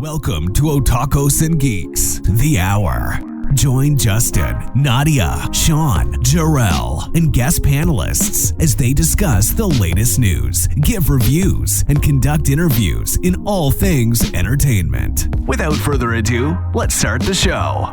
Welcome to Otakus Geeks, The Hour. Join Justin, Nadia, Sean, Jarrell, and guest panelists as they discuss the latest news, give reviews, and conduct interviews in all things entertainment. Without further ado, let's start the show.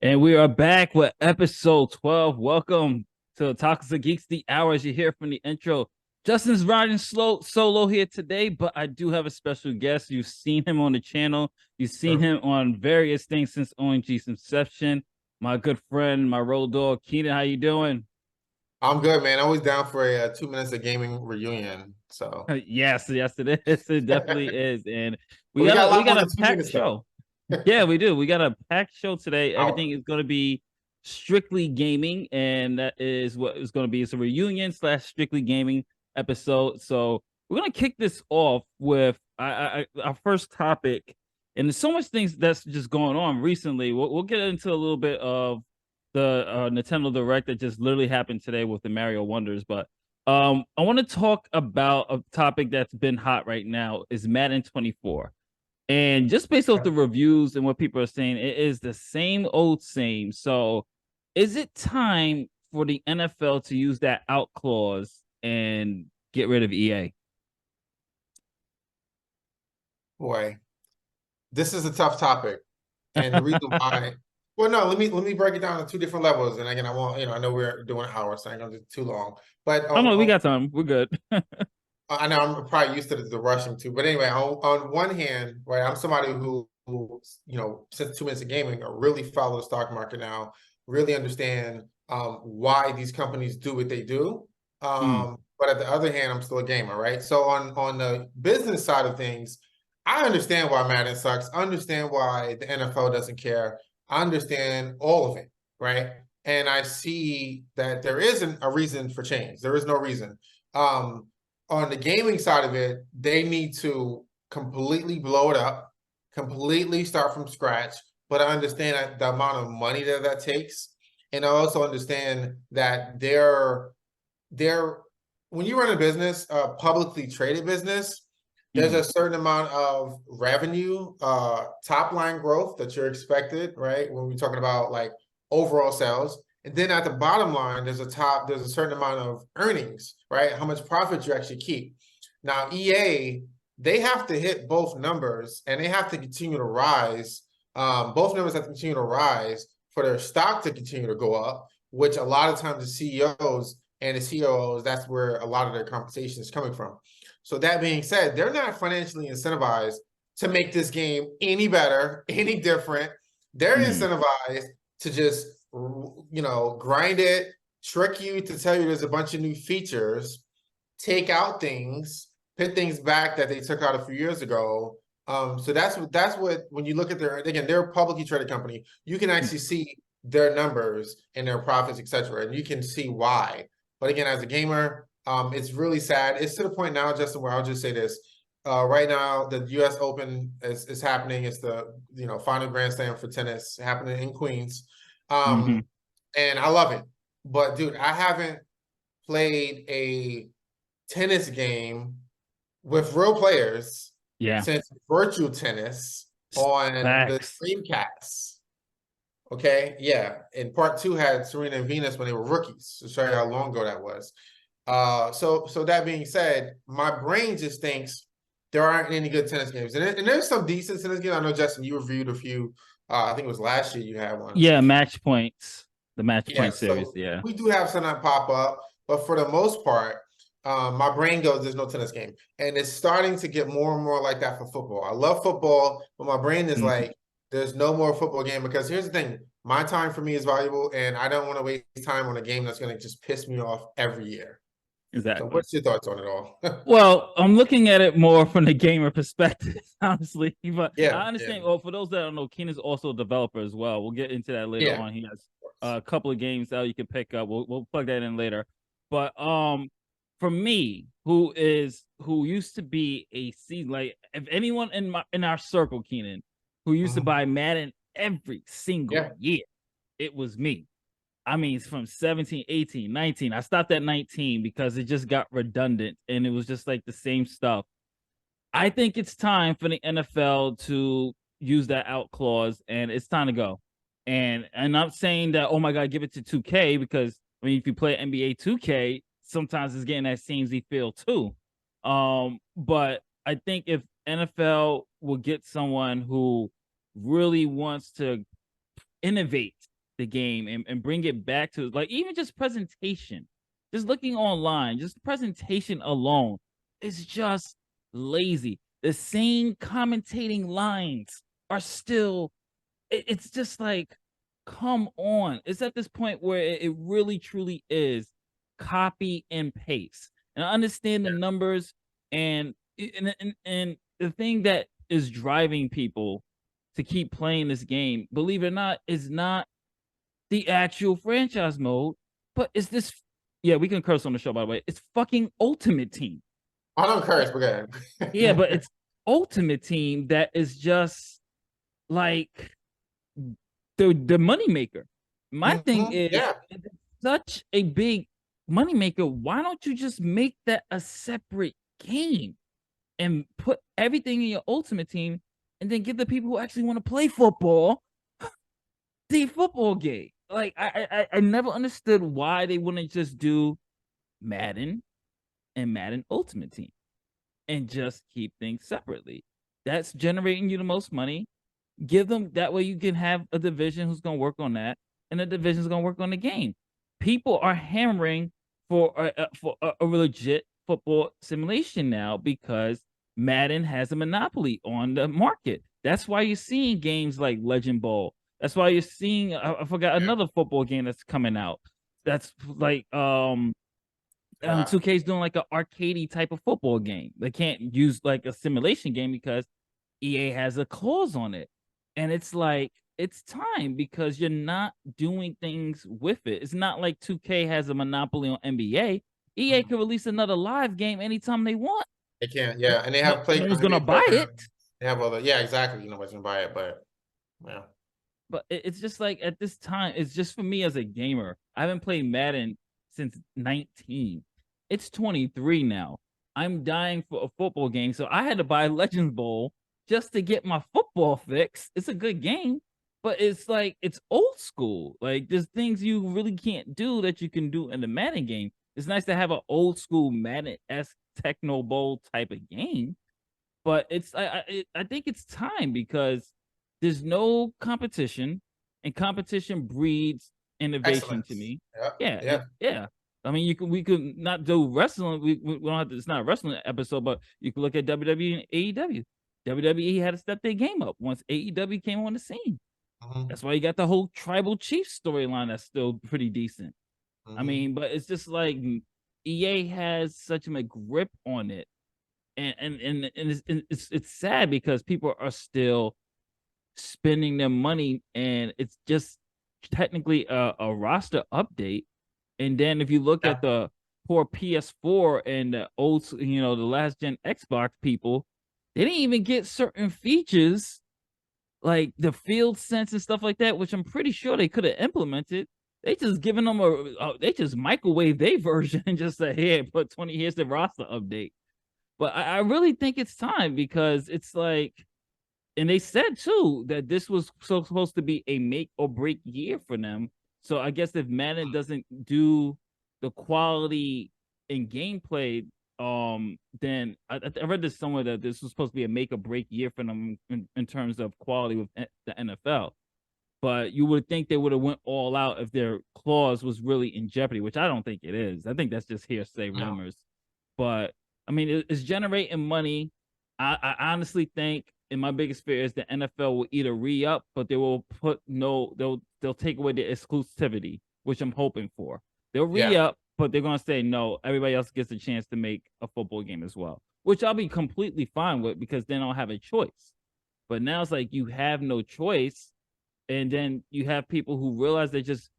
And we are back with episode 12. Welcome to Otakus Geeks, The Hour. As you hear from the intro, Justin's riding solo here today, but I do have a special guest. You've seen him on the channel. You've seen him on various things since ONG's inception. My good friend, my road dog, Keenan. How you doing? I'm good, man. Always down for a 2 minutes of gaming reunion. So yes, it is. It definitely is. And we got a packed show. Yeah, we do. We got a packed show today. Everything is going to be strictly gaming, and that is what it's going to be. It's a reunion / strictly gaming episode. So we're going to kick this off with our first topic. And there's so much things that's just going on recently. We'll get into a little bit of the Nintendo Direct that just literally happened today with the Mario Wonders. But I want to talk about a topic that's been hot right now is Madden 24. And just based off the reviews and what people are saying, it is the same old same. So is it time for the NFL to use that out clause and get rid of EA? Boy, this is a tough topic. And the reason why, well, no, let me break it down on two different levels. And again, I know we're doing an hour, so I ain't gonna do too long. But we got time. We're good. I know I'm probably used to the rushing too, but anyway, on one hand, right, I'm somebody who since 2 minutes of gaming, I really follow the stock market now, really understand why these companies do what they do. But at the other hand, I'm still a gamer, right? So on the business side of things, I understand why Madden sucks. I understand why the NFL doesn't care. I understand all of it, right? And I see that there isn't a reason for change. There is no reason. On the gaming side of it, they need to completely blow it up, completely start from scratch. But I understand the amount of money that takes. And I also understand that when you run a business, a publicly traded business, there's a certain amount of revenue, top line growth that you're expected, right? When we're talking about like overall sales. And then at the bottom line, there's a certain amount of earnings, right? How much profit you actually keep. Now, EA, they have to hit both numbers and they have to continue to rise. Both numbers have to continue to rise for their stock to continue to go up, which a lot of times the CEOs and the COOs, that's where a lot of their compensation is coming from. So that being said, they're not financially incentivized to make this game any better, any different. They're incentivized to just grind it, trick you to tell you there's a bunch of new features, take out things, put things back that they took out a few years ago. So that's what when you look at they're a publicly traded company, you can actually see their numbers and their profits, etc., and you can see why. But again, as a gamer, it's really sad. It's to the point now, Justin, where I'll just say this. Right now, the U.S. Open is happening. It's the final Grand Slam for tennis happening in Queens. And I love it. But dude, I haven't played a tennis game with real players since virtual tennis on the Dreamcast. Okay, yeah. And part 2 had Serena and Venus when they were rookies. To show you how long ago that was. So that being said, my brain just thinks there aren't any good tennis games. And there's some decent tennis games. I know, Justin, you reviewed a few. I think it was last year you had one. Yeah, Match Points. The Match Point series, so we do have some that pop up, but for the most part, my brain goes, there's no tennis game. And it's starting to get more and more like that for football. I love football, but my brain is like, there's no more football game, because here's the thing. My time for me is valuable, and I don't want to waste time on a game that's going to just piss me off every year. Exactly. So what's your thoughts on it all? Well, I'm looking at it more from the gamer perspective, honestly. But I understand. Well, for those that don't know, Keenan's also a developer as well. We'll get into that later on. He has a couple of games that you can pick up. We'll plug that in later. But for me, who used to be a season, like if anyone in our circle, Keenan, who used to buy Madden every single year, it was me. I mean, it's from 17, 18, 19. I stopped at 19 because it just got redundant and it was just like the same stuff. I think it's time for the NFL to use that out clause, and it's time to go. And I'm not saying that, oh my God, give it to 2K, because I mean, if you play NBA 2K, sometimes it's getting that samey feel too. But I think if NFL will get someone who really wants to innovate the game and bring it back to, like, even just presentation, just looking online, just presentation alone is just lazy. The same commentating lines are still, it's just like, come on. It's at this point where it really truly is copy and paste. And I understand the numbers and the thing that is driving people to keep playing this game, believe it or not, is not the actual franchise mode, but it's this. Yeah, we can curse on the show, by the way. It's fucking Ultimate Team. I don't curse, but go ahead. Yeah, but it's Ultimate Team that is just like the moneymaker. My thing is, it's such a big moneymaker. Why don't you just make that a separate game and put everything in your Ultimate Team, and then give the people who actually want to play football the football game? Like, I never understood why they wouldn't just do Madden and Madden Ultimate Team and just keep things separately. That's generating you the most money. Give them that way. You can have a division who's going to work on that, and a division is going to work on the game. People are hammering for a legit football simulation now because Madden has a monopoly on the market. That's why you're seeing games like Legend Bowl. That's why you're seeing, I forgot another football game that's coming out. That's like 2K's doing like an arcadey type of football game. They can't use like a simulation game because EA has a clause on it. And it's like, it's time, because you're not doing things with it. It's not like 2K has a monopoly on NBA. EA can release another live game anytime they want. They can, yeah. And they have no one's gonna buy it. They have other, yeah, exactly. You know what's gonna buy it, but yeah. But it's just like, at this time, it's just for me as a gamer. I haven't played Madden since 19. It's 23 now. I'm dying for a football game, so I had to buy Legends Bowl just to get my football fix. It's a good game, but it's like, it's old school. Like, there's things you really can't do that you can do in the Madden game. It's nice to have an old school Madden-esque Techno Bowl type of game, but it's I think it's time, because there's no competition, and competition breeds innovation to me. Yeah. I mean, we could not do wrestling. We don't have to, it's not a wrestling episode, but you can look at WWE and AEW. WWE had to step their game up once AEW came on the scene. That's why you got the whole Tribal Chief storyline that's still pretty decent. I mean, but it's just like EA has such a grip on it, and it's sad because people are still spending their money, and it's just technically a roster update. And then if you look at the poor PS4 and the old, the last gen Xbox people, they didn't even get certain features like the field sense and stuff like that, which I'm pretty sure they could have implemented. They just giving them they just microwave their version and just say, "Here, put 20. Here's the roster update." But I really think it's time, because it's like, and they said too that this was supposed to be a make or break year for them. So I guess if Madden doesn't do the quality in gameplay, then I read this somewhere that this was supposed to be a make or break year for them in terms of quality with the NFL. But you would think they would have went all out if their clause was really in jeopardy, which I don't think it is. I think that's just hearsay rumors. But I mean, it's generating money. I honestly think, and my biggest fear is the NFL will either re-up, but they will they'll take away the exclusivity, which I'm hoping for. They'll re-up, but they're gonna say no, everybody else gets a chance to make a football game as well, which I'll be completely fine with, because then I'll have a choice. But now it's like you have no choice, and then you have people who realize they're just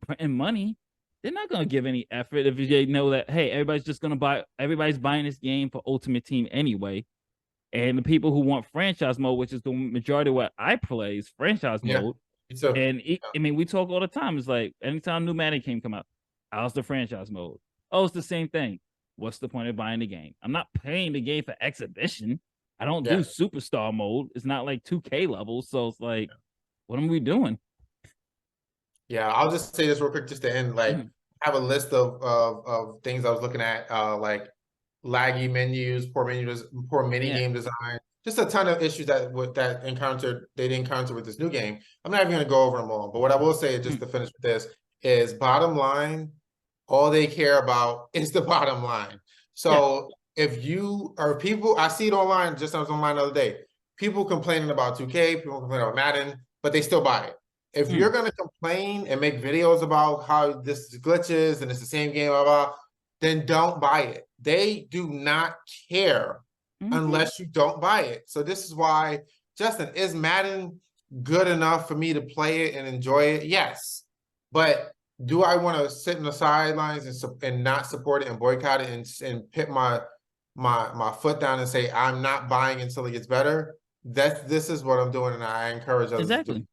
printing money, they're not gonna give any effort if they know that, hey, everybody's buying this game for Ultimate Team anyway. And the people who want franchise mode, which is the majority of what I play, is franchise mode. So And I mean, we talk all the time. It's like anytime new Madden game come out, how's the franchise mode? Oh, it's the same thing. What's the point of buying the game? I'm not playing the game for exhibition. I don't do superstar mode. It's not like 2K levels. So it's like, what are we doing? Yeah, I'll just say this real quick just to end. Like, I have a list of things I was looking at, like laggy menus, poor mini game design, just a ton of issues that they'd encounter with this new game. I'm not even gonna go over them all, but what I will say, just to finish with this, is bottom line, all they care about is the bottom line. So if you are people, I see it online, just I was online the other day, people complaining about 2K, people complaining about Madden, but they still buy it. If you're going to complain and make videos about how this glitches and it's the same game, blah, blah, then don't buy it. They do not care unless you don't buy it. So this is why, Justin, is Madden good enough for me to play it and enjoy it? Yes. But do I want to sit in the sidelines and not support it and boycott it and put my foot down and say, I'm not buying until it gets better? This is what I'm doing, and I encourage others to do it.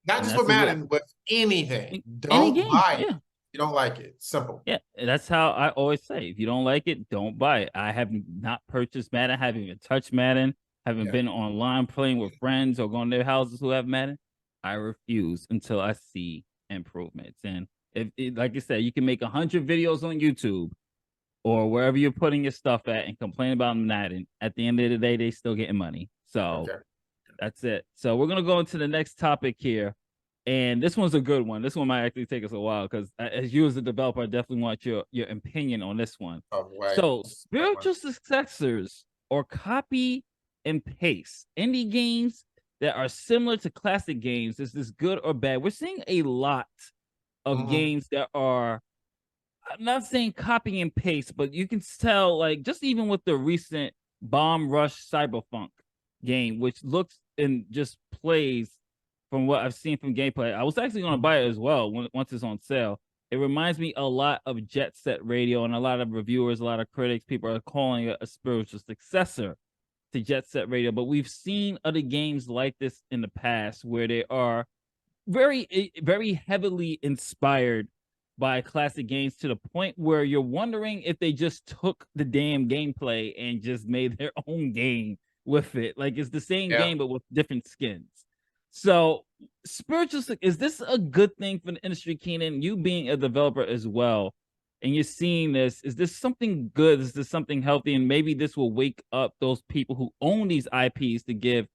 Not just with Madden, but anything. Don't buy it. You don't like it. Simple. Yeah, that's how I always say. If you don't like it, don't buy it. I have not purchased Madden. I haven't even touched Madden. Haven't been online playing with friends or going to their houses who have Madden. I refuse until I see improvements. And like you said, you can make 100 videos on YouTube or wherever you're putting your stuff at and complain about Madden. At the end of the day, they still getting money. So that's it. So we're gonna go into the next topic here, and this one's a good one. This one might actually take us a while because, as you as a developer, I definitely want your opinion on this one. So, spiritual successors or copy and paste indie games that are similar to classic games. Is this good or bad? We're seeing a lot of games that are, I'm not saying copy and paste, but you can tell, like, just even with the recent Bomb Rush Cyberpunk game, which looks and just plays from what I've seen from gameplay. I was actually going to buy it as well once it's on sale. It reminds me a lot of Jet Set Radio, and a lot of reviewers, a lot of critics, people are calling it a spiritual successor to Jet Set Radio. But we've seen other games like this in the past where they are very, very heavily inspired by classic games to the point where you're wondering if they just took the damn gameplay and just made their own game with it. Like, it's the same game but with different skins. So is this a good thing for the industry, Keenan? You being a developer as well, and you're seeing this, is this something good? Is this something healthy? And maybe this will wake up those people who own these IPs to give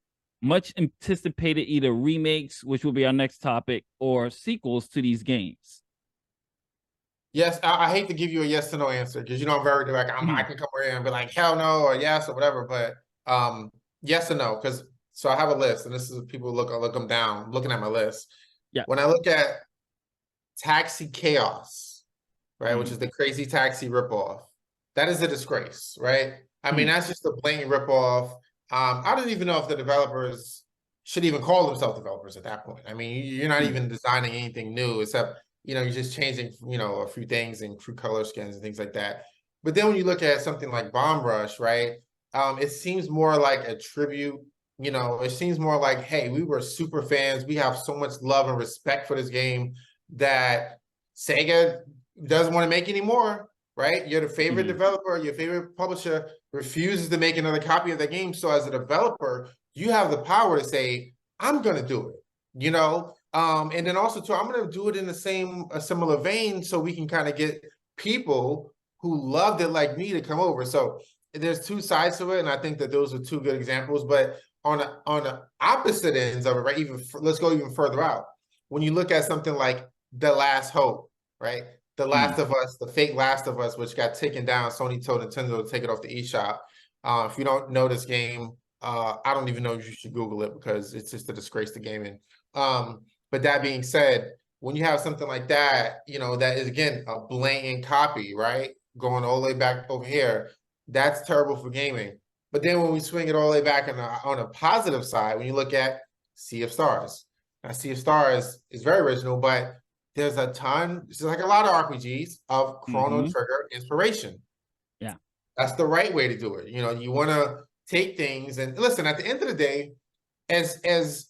much anticipated either remakes, which will be our next topic, or sequels to these games. Yes, I hate to give you a yes to no answer because I'm very direct. I can come here and be like hell no or yes or whatever, but yes and no, because so I have a list, and this is people look them down, looking at my list. Yeah. When I look at Taxi Chaos, right, which is the Crazy Taxi ripoff, that is a disgrace, right? I mean, that's just a blatant ripoff. I don't even know if the developers should even call themselves developers at that point. I mean, you're not even designing anything new except, you're just changing, a few things and crew color skins and things like that. But then when you look at something like Bomb Rush, right, it seems more like a tribute. It seems more like, hey, we were super fans. We have so much love and respect for this game that Sega doesn't want to make anymore, right? You're the favorite developer, your favorite publisher refuses to make another copy of the game. So as a developer, you have the power to say, I'm going to do it, and then also too, I'm going to do it in a similar vein so we can kind of get people who loved it like me to come over. So there's two sides to it, and I think that those are two good examples. But on the opposite ends of it, right? Let's go even further out. When you look at something like The Last Hope, right? The Last of Us, the fake Last of Us, which got taken down. Sony told Nintendo to take it off the eShop. If you don't know this game, I don't even know if you should Google it because it's just a disgrace to gaming. But that being said, when you have something like that, that is, again, a blatant copy, right? Going all the way back over here, that's terrible for gaming. But then when we swing it all the way back on a positive side, when you look at Sea of Stars. Now, Sea of Stars is very original, but there's a ton, it's like a lot of RPGs, of Chrono Trigger inspiration. Yeah. That's the right way to do it. You know, you want to take things and listen, at the end of the day, as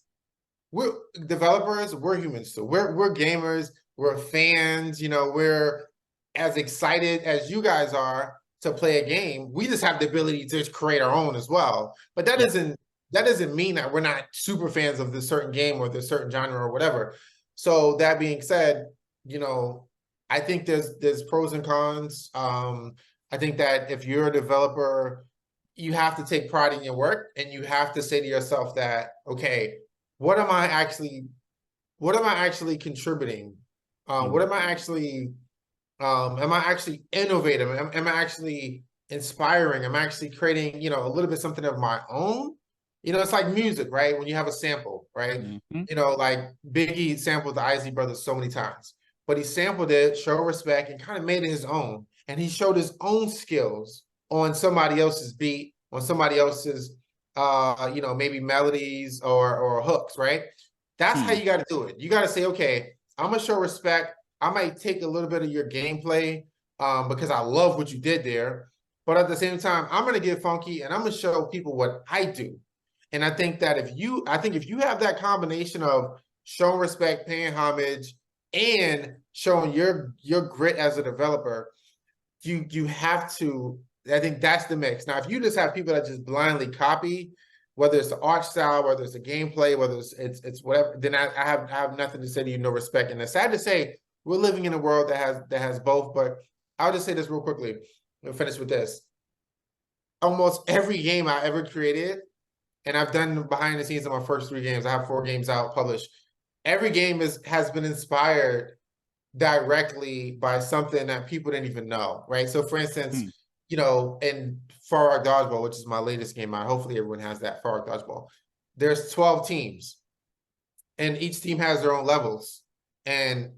we're developers, we're humans too. We're gamers, we're fans, you know, we're as excited as you guys are to play a game. We just have the ability to create our own as well. But that doesn't mean that we're not super fans of this certain game or this certain genre or whatever. So that being said, you know, I think there's pros and cons. I think that if you're a developer, you have to take pride in your work, and you have to say to yourself that, okay, what am I actually contributing? What am I actually innovative? Am I actually inspiring? Am I actually creating, you know, a little bit something of my own? You know, it's like music, right? When you have a sample, right? You know, like Biggie sampled the Isley Brothers so many times, but he sampled it, showed respect, and kind of made it his own. And he showed his own skills on somebody else's beat, on somebody else's, you know, maybe melodies or hooks, right? That's how you got to do it. You got to say, okay, I'm gonna show respect. I might take a little bit of your gameplay because I love what you did there, but at the same time, I'm gonna get funky and I'm gonna show people what I do. And I think that if you have that combination of showing respect, paying homage, and showing your grit as a developer, you have to. I think that's the mix. Now, if you just have people that just blindly copy, whether it's the art style, whether it's the gameplay, whether it's whatever, then I have nothing to say to you, no respect. And it's sad to say we're living in a world that has both. But I'll just say this real quickly. We'll finish with this. Almost every game I ever created, and I've done behind the scenes of my first 3 games. I have 4 games out published. Every game has been inspired directly by something that people didn't even know, right? So, for instance, you know, in Far Rock Dodgeball, which is my latest game out, hopefully everyone has that, Far Rock Dodgeball. There's 12 teams, and each team has their own levels, and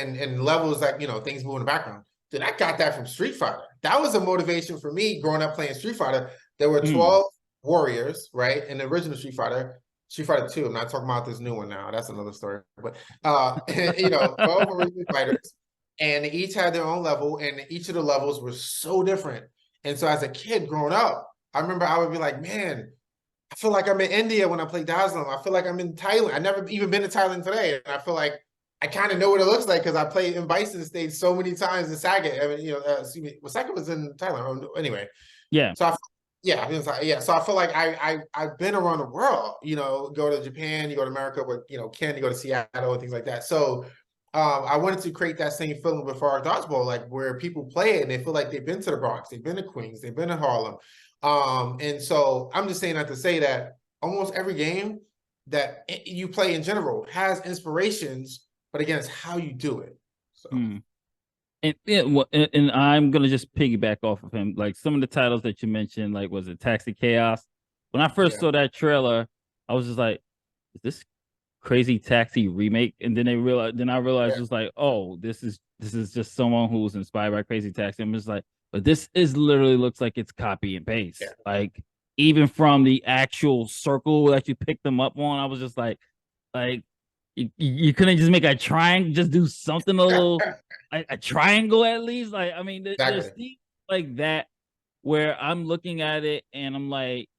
levels like, you know, things move in the background. Dude, I got that from Street Fighter. That was a motivation for me growing up playing Street Fighter. There were 12 warriors, right? In the original Street Fighter 2. I'm not talking about this new one now. That's another story. But you know, 12 original fighters, and they each had their own level, and each of the levels were so different. And so as a kid growing up, I remember I would be like, man, I feel like I'm in India when I play Dazzle. I feel like I'm in Thailand. I've never even been to Thailand today. And I feel like I kind of know what it looks like because I played in Bison Stage so many times in Sagat. I mean, you know, excuse me, well, Sagat was in Thailand. Anyway. Yeah. So So I feel like I've been around the world, you know, go to Japan, you go to America with, you know, Ken, you go to Seattle and things like that. So I wanted to create that same feeling with our dodgeball, like where people play it and they feel like they've been to the Bronx, they've been to Queens, they've been to Harlem. And so I'm just saying that to say that almost every game that you play in general has inspirations, but again, it's how you do it. So. And I'm gonna just piggyback off of him. Like some of the titles that you mentioned, like was it Taxi Chaos? When I first saw that trailer, I was just like, "Is this Crazy Taxi remake?" And then I realized it was like, "Oh, this is just someone who's inspired by Crazy Taxi." I'm just like, but this is literally looks like it's copy and paste. Yeah. Like even from the actual circle that you picked them up on, I was just like. You couldn't just make a triangle, just do something a little, a triangle at least. Like, I mean, there's things like that where I'm looking at it and I'm like,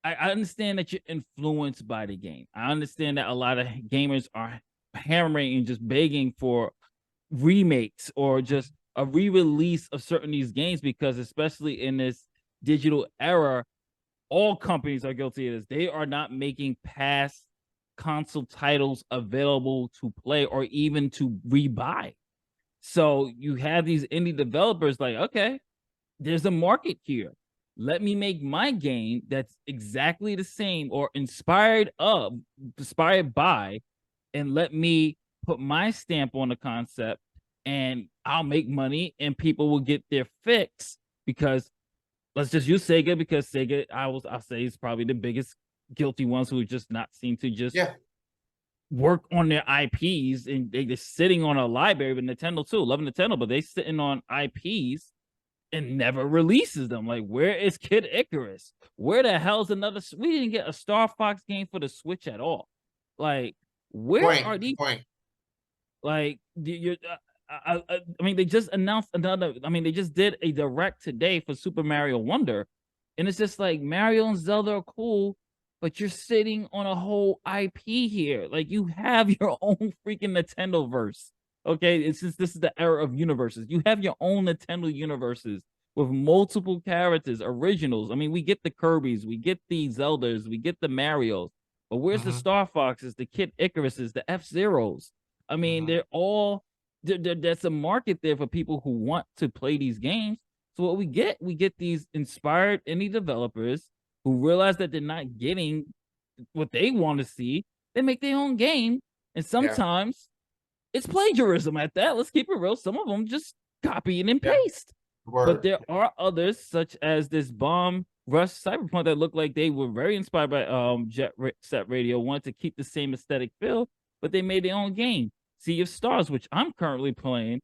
I understand that you're influenced by the game. I understand that a lot of gamers are hammering and just begging for remakes or just a re-release of certain these games because especially in this digital era, all companies are guilty of this. They are not making past console titles available to play or even to rebuy. So you have these indie developers like, okay, there's a market here. Let me make my game that's exactly the same or inspired by, and let me put my stamp on the concept and I'll make money and people will get their fix because let's just use Sega because Sega, I'll say is probably the biggest guilty ones who just not seem to just work on their IPs and they're sitting on a library with Nintendo too. Love Nintendo, but they sitting on IPs and never releases them. Like, where is Kid Icarus? Where the hell's another? We didn't get a Star Fox game for the Switch at all. Like, where are these? Like you, I mean, they just announced another. I mean, they just did a direct today for Super Mario Wonder, and it's just like Mario and Zelda are cool, but you're sitting on a whole IP here. Like you have your own freaking Nintendo verse. Okay, it's just this is the era of universes. You have your own Nintendo universes with multiple characters, originals. I mean, we get the Kirby's, we get the Zeldas, we get the Mario's, but where's the Star Foxes, the Kid Icaruses, the F-Zeros? I mean, they're all that's a market there for people who want to play these games. So what we get these inspired indie developers who realize that they're not getting what they want to see. They make their own game, and sometimes it's plagiarism at that. Let's keep it real. Some of them just copy and paste. But there are others, such as this Bomb Rush Cyberpunk, that look like they were very inspired by Jet Set Radio, wanted to keep the same aesthetic feel, but they made their own game. Sea of Stars, which I'm currently playing,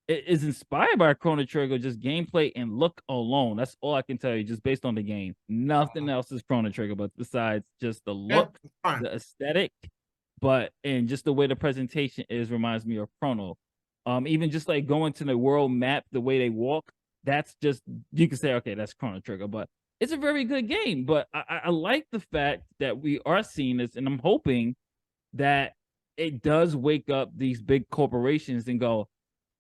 it is inspired by Chrono Trigger, just gameplay and look alone. That's all I can tell you, just based on the game. Nothing else is Chrono Trigger, but besides just the look, the aesthetic, and just the way the presentation is reminds me of Chrono. Even just like going to the world map, the way they walk, that's just, you can say, okay, that's Chrono Trigger, but it's a very good game. But I like the fact that we are seeing this, and I'm hoping that it does wake up these big corporations and go,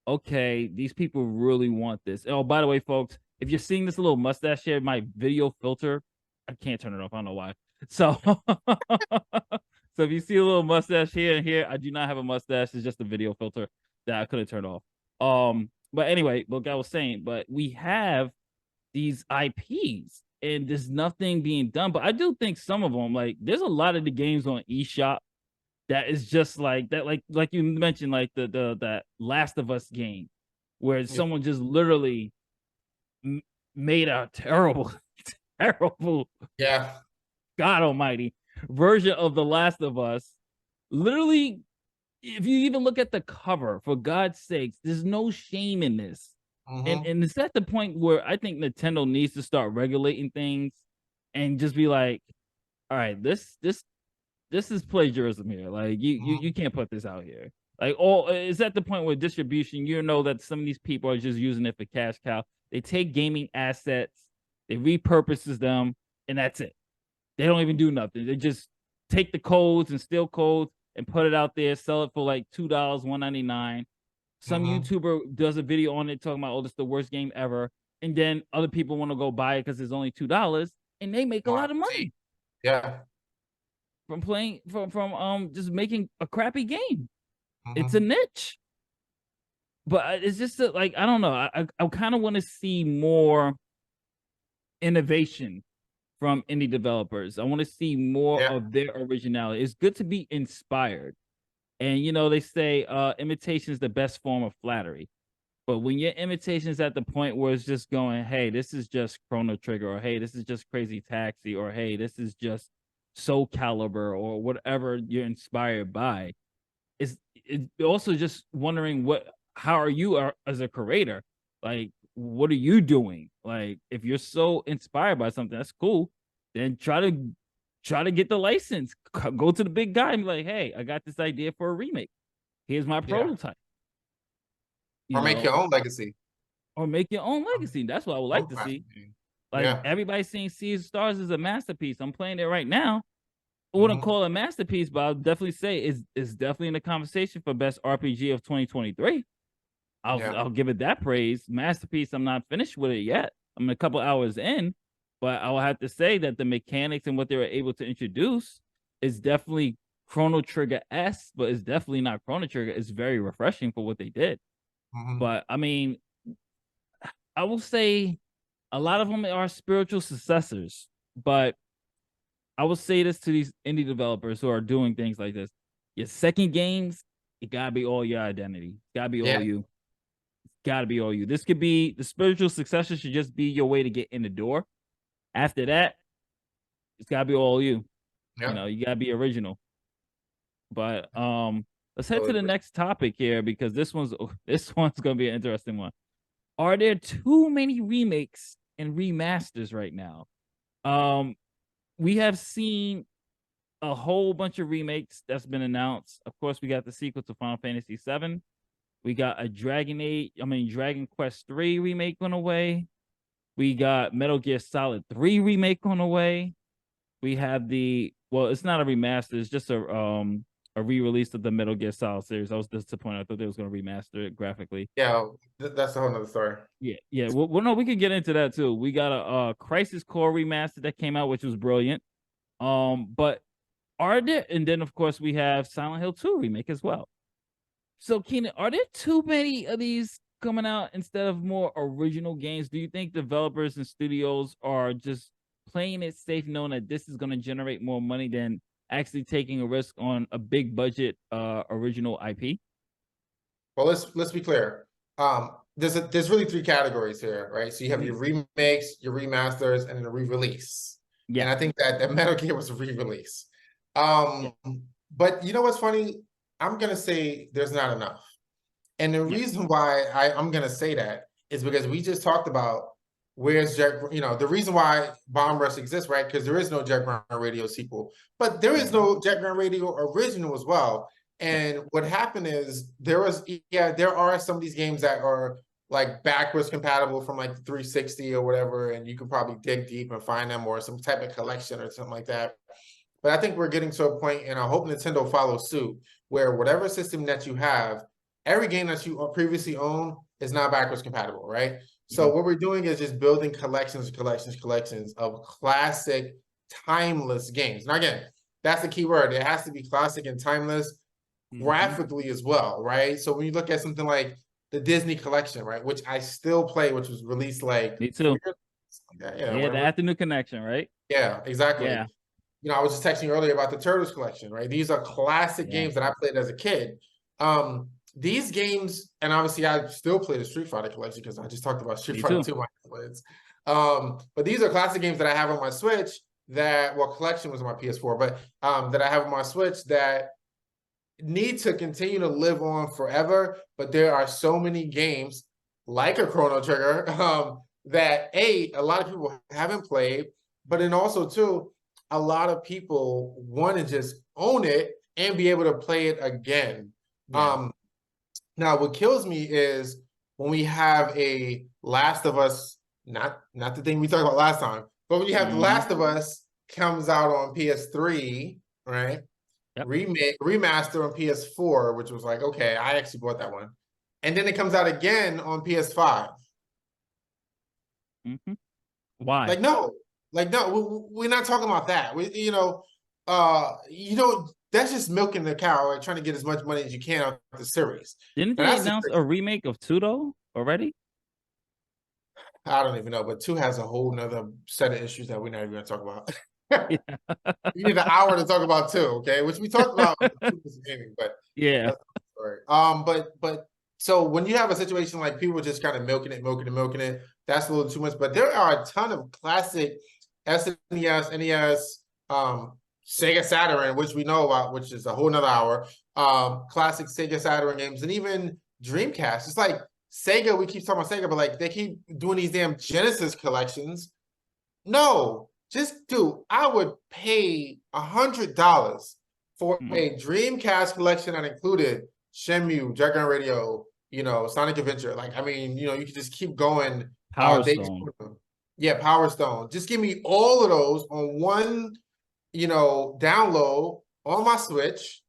okay, these people really want this. Oh, by the way, folks, if you're seeing this little mustache here, my video filter, I can't turn it off. I don't know why. So, so if you see a little mustache here and here, I do not have a mustache. It's just a video filter that I couldn't turn off. But anyway, like I was saying, but we have these IPs and there's nothing being done. But I do think some of them, like there's a lot of the games on eShop that is just like that, like you mentioned, like the that Last of Us game, where someone just literally made a terrible, terrible, God Almighty version of the Last of Us. Literally, if you even look at the cover, for God's sakes, there's no shame in this. And it's at the point where I think Nintendo needs to start regulating things and just be like, all right, this is plagiarism here. Like you can't put this out here. Like it's at the point where distribution, you know that some of these people are just using it for cash cow. They take gaming assets, they repurposes them, and that's it. They don't even do nothing. They just take the codes and steal codes and put it out there, sell it for like $2, $1.99. Some YouTuber does a video on it talking about, oh, this is the worst game ever. And then other people want to go buy it because it's only $2 and they make a lot of money. Yeah. From playing from just making a crappy game. It's a niche. But it's just like, I don't know. I kind of want to see more innovation from indie developers. I want to see more of their originality. It's good to be inspired. And you know, they say imitation is the best form of flattery. But when your imitation is at the point where it's just going, hey, this is just Chrono Trigger, or hey, this is just Crazy Taxi, or hey, this is just Soul Calibur, or whatever you're inspired by, it's also just wondering how are you as a creator? Like, what are you doing? Like, if you're so inspired by something, that's cool. Then try to get the license. Go to the big guy and be like, hey, I got this idea for a remake. Here's my prototype. Or make your own legacy. Or make your own legacy. That's what I would like to see. Like everybody's saying Sea of Stars is a masterpiece. I'm playing it right now. I wouldn't call it a masterpiece, but I'll definitely say it's definitely in the conversation for best RPG of 2023. I'll give it that praise. Masterpiece, I'm not finished with it yet. I'm a couple hours in, but I will have to say that the mechanics and what they were able to introduce is definitely Chrono Trigger-esque, but it's definitely not Chrono Trigger. It's very refreshing for what they did. But I mean, I will say a lot of them are spiritual successors, but I will say this to these indie developers who are doing things like this. Your second games, it gotta be all your identity. It's gotta be all you. It's gotta be all you. This could be the spiritual successor should just be your way to get in the door. After that, it's gotta be all you. You know, you gotta be original. But let's head to the next topic here, because this one's gonna be an interesting one. Are there too many remakes and remasters right now? We have seen a whole bunch of remakes that's been announced. Of course, we got the sequel to Final Fantasy VII. We got a Dragon Quest 3 remake on the way. We got Metal Gear Solid 3 remake on the way. We have it's not a remaster, it's just a re-release of the Metal Gear Solid series. I was disappointed. I thought they was going to remaster it graphically. Yeah, that's a whole nother story. Yeah. Well, no, we can get into that too. We got a Crisis Core remaster that came out, which was brilliant. But are there? And then of course we have Silent Hill 2 remake as well. So Keenan, are there too many of these coming out instead of more original games? Do you think developers and studios are just playing it safe, knowing that this is going to generate more money than actually taking a risk on a big budget original IP? Well, let's be clear. There's really three categories here, right? So you have your remakes, your remasters, and then a re-release. Yeah. And I think that Metal Gear was a re-release. But you know what's funny? I'm gonna say there's not enough. And the reason why I'm gonna say that is because we just talked about where's Jack, the reason why Bomb Rush exists, right? Because there is no Jack Brown Radio sequel, but there is no Jack Brown Radio original as well. And what happened is there are some of these games that are like backwards compatible from like the 360 or whatever, and you can probably dig deep and find them, or some type of collection or something like that. But I think we're getting to a point, and I hope Nintendo follows suit, where whatever system that you have, every game that you previously owned is now backwards compatible, right? So what we're doing is just building collections of classic, timeless games. Now, again, that's the key word. It has to be classic and timeless graphically as well, right? So when you look at something like the Disney collection, right, which I still play, which was released like... Me too. The Afternoon Connection, right? Yeah, exactly. Yeah. I was just texting you earlier about the Turtles collection, right? These are classic games that I played as a kid. These games, and obviously I still play the Street Fighter collection because I just talked about Street Fighter 2. But these are classic games that I have on my Switch collection was on my PS4, but that I have on my Switch that need to continue to live on forever. But there are so many games like a Chrono Trigger that a lot of people haven't played, but then also too, a lot of people want to just own it and be able to play it again. Now, what kills me is when we have a Last of Us, not the thing we talked about last time, but when you have The Last of Us comes out on PS3, right? Remaster on PS4, which was like, okay, I actually bought that one. And then it comes out again on PS5. Why? No, we're not talking about that. That's just milking the cow, like trying to get as much money as you can out of the series. Didn't they announce a remake of 2 though already? I don't even know, but 2 has a whole nother set of issues that we're not even going to talk about. We need an hour to talk about 2, okay? Which we talked about gaming, but but so when you have a situation like people just kind of milking it, that's a little too much. But there are a ton of classic SNES, NES, Sega Saturn, which we know about, which is a whole nother hour. Classic Sega Saturn games, and even Dreamcast. It's like Sega, we keep talking about Sega, but like they keep doing these damn Genesis collections. No, I would pay $100 for a Dreamcast collection that included Shenmue, Jack Brown Radio, Sonic Adventure. You could just keep going. Power Stone. Yeah, Power Stone. Just give me all of those on one, download on my Switch,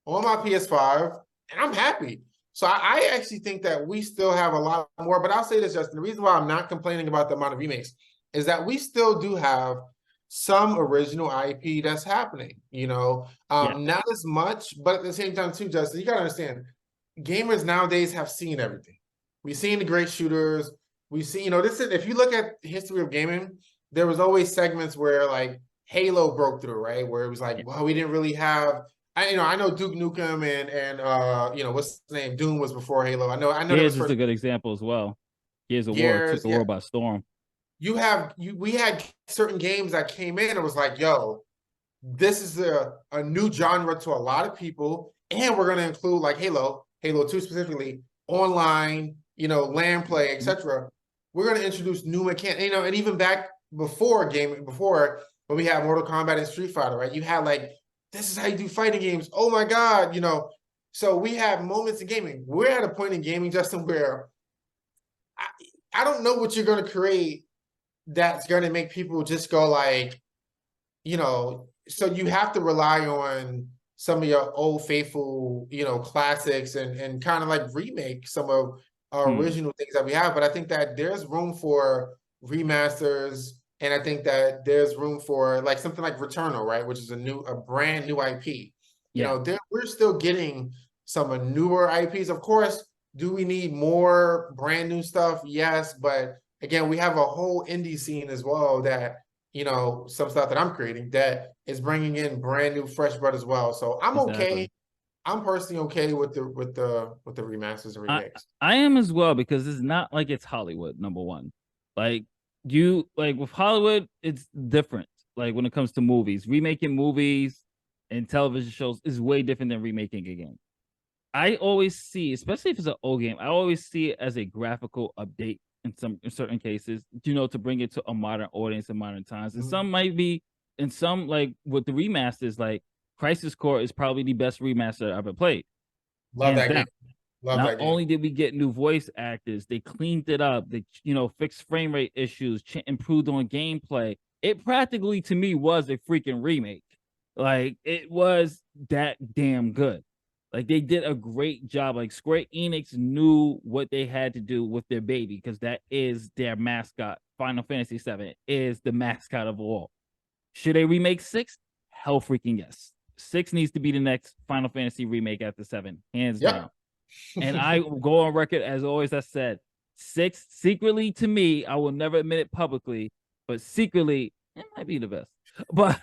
on my PS5, and I'm happy. So I actually think that we still have a lot more, but I'll say this, Justin, the reason why I'm not complaining about the amount of remakes is that we still do have some original IP that's happening, not as much, but at the same time too, Justin, you gotta understand, gamers nowadays have seen everything. We've seen the great shooters. We've seen, if you look at the history of gaming, there was always segments where like Halo broke through, right? Where it was like, well, we didn't really have, I know Duke Nukem and what's his name? Doom was before Halo. I know. Gears is a good example as well. Gears of War took the world by storm. We had certain games that came in and was like, yo, this is a new genre to a lot of people, and we're gonna include like Halo 2 specifically, online, LAN play, etc. We're gonna introduce new mechanics, and even back before when we had Mortal Kombat and Street Fighter, right? You had like this is how you do fighting games. Oh my God, you know. So we have moments in gaming. We're at a point in gaming, Justin, where I don't know what you're going to create that's going to make people just go like, you know, so you have to rely on some of your old faithful, you know, classics and kind of like remake some of our original things that we have. But I think that there's room for remasters, and I think that there's room for like something like Returnal, right, which is a brand new IP. You know, we're still getting some newer IPs. Of course, do we need more brand new stuff? Yes, but again, we have a whole indie scene as well that, you know, some stuff that I'm creating that is bringing in brand new fresh blood as well. So I'm okay. I'm personally okay with the remasters and remakes. I am as well, because it's not like it's Hollywood, number one. Like with Hollywood, it's different. Like when it comes to movies, remaking movies and television shows is way different than remaking a game. I always see, especially if it's an old game, I always see it as a graphical update in certain cases, you know, to bring it to a modern audience in modern times. And some might be, and some, like with the remasters, like Crisis Core is probably the best remaster I've ever played. Love that game. Not only did we get new voice actors, they cleaned it up, they, you know, fixed frame rate issues, improved on gameplay. It practically, to me, was a freaking remake. Like, it was that damn good. Like, they did a great job. Like, Square Enix knew what they had to do with their baby, because that is their mascot. Final Fantasy VII is the mascot of all. Should they remake 6? Hell freaking yes. 6 needs to be the next Final Fantasy remake after 7, hands down. And I will go on record, as always, I said, 6, secretly, to me, I will never admit it publicly, but secretly, it might be the best. But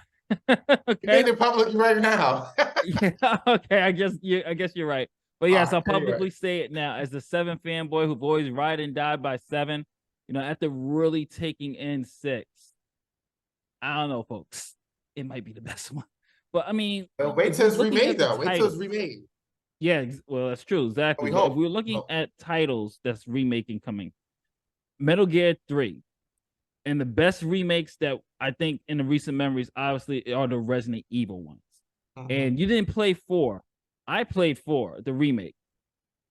okay, it publicly right now. Yeah, okay, I guess you're right. But yes, I'll publicly say it now, as the 7 fanboy who've always ride and died by 7. You know, after really taking in 6, I don't know, folks, it might be the best one. But I mean, wait till it's remade, though. Wait till it's remade. Yeah, well, that's true, exactly. If we're looking at titles that's remaking coming, Metal Gear 3, and the best remakes that I think in the recent memories, obviously, are the Resident Evil ones. And you didn't play 4. I played 4, the remake.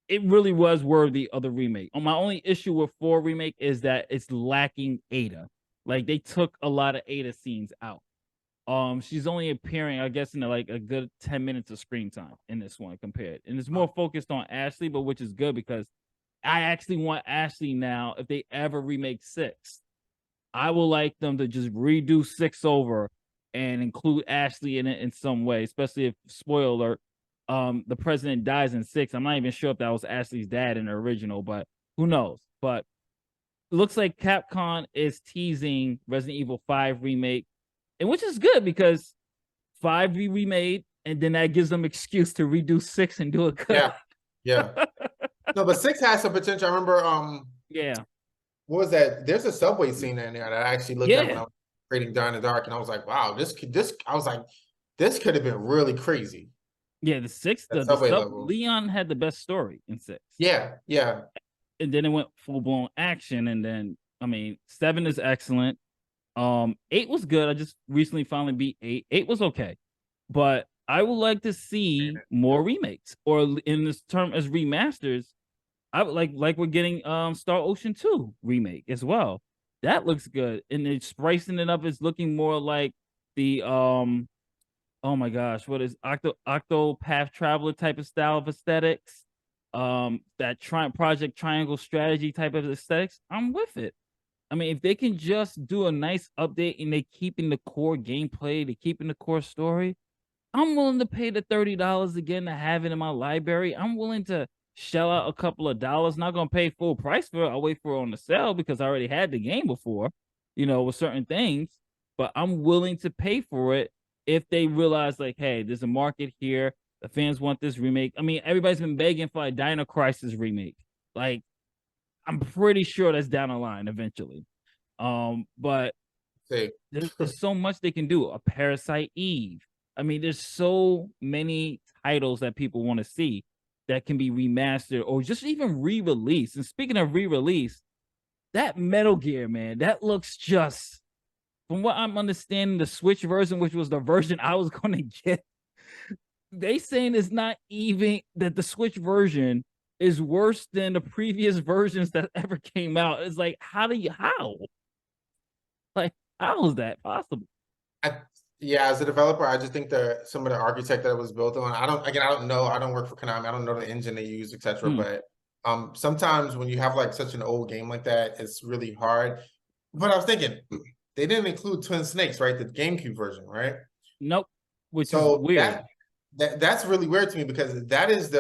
It really was worthy of the remake. My only issue with 4 remake is that it's lacking Ada. Like, they took a lot of Ada scenes out. She's only appearing, I guess, in like a good 10 minutes of screen time in this one compared. And it's more focused on Ashley, but which is good, because I actually want Ashley now, if they ever remake 6, I would like them to just redo 6 over and include Ashley in it in some way, especially if, spoiler alert, the president dies in 6. I'm not even sure if that was Ashley's dad in the original, but who knows? But it looks like Capcom is teasing Resident Evil 5 remake, and which is good, because 5 be remade, and then that gives them excuse to redo 6 and do it good. Yeah. No, but 6 has some potential. I remember what was that? There's a subway scene in there that I actually looked at when I was creating Dawn in the Dark, and I was like, wow, this could have been really crazy. Yeah, the 6, Leon had the best story in 6. Yeah. And then it went full-blown action, and then, I mean, 7 is excellent. 8 was good. I just recently finally beat 8. 8 was okay, but I would like to see more remakes, or in this term as remasters. I would like we're getting Star Ocean 2 remake as well. That looks good, and it's spicing it up. It's looking more like the oh my gosh, what is Octopath Traveler type of style of aesthetics? That Project Triangle strategy type of aesthetics. I'm with it. I mean, if they can just do a nice update and they keeping the core gameplay, they keeping the core story, I'm willing to pay the $30 again to have it in my library. I'm willing to shell out a couple of dollars. Not gonna pay full price for it. I'll wait for it on the sale, because I already had the game before, you know, with certain things. But I'm willing to pay for it if they realize, like, hey, there's a market here. The fans want this remake. I mean, everybody's been begging for a Dino Crisis remake. Like, I'm pretty sure that's down the line eventually. But there's so much they can do. A Parasite Eve. I mean, there's so many titles that people want to see that can be remastered or just even re-released. And speaking of re-release, that Metal Gear, man, that looks just, from what I'm understanding, the Switch version, which was the version I was going to get, They saying it's not even that the Switch version is worse than the previous versions that ever came out. It's like, how? Like, how is that possible? Yeah, as a developer, I just think that some of the architect that it was built on, I don't know. I don't work for Konami. I don't know the engine they use, etc. Hmm. But sometimes when you have like such an old game like that, it's really hard. But I was thinking, they didn't include Twin Snakes, right? The GameCube version, right? Nope, which is So weird. that's really weird to me because that is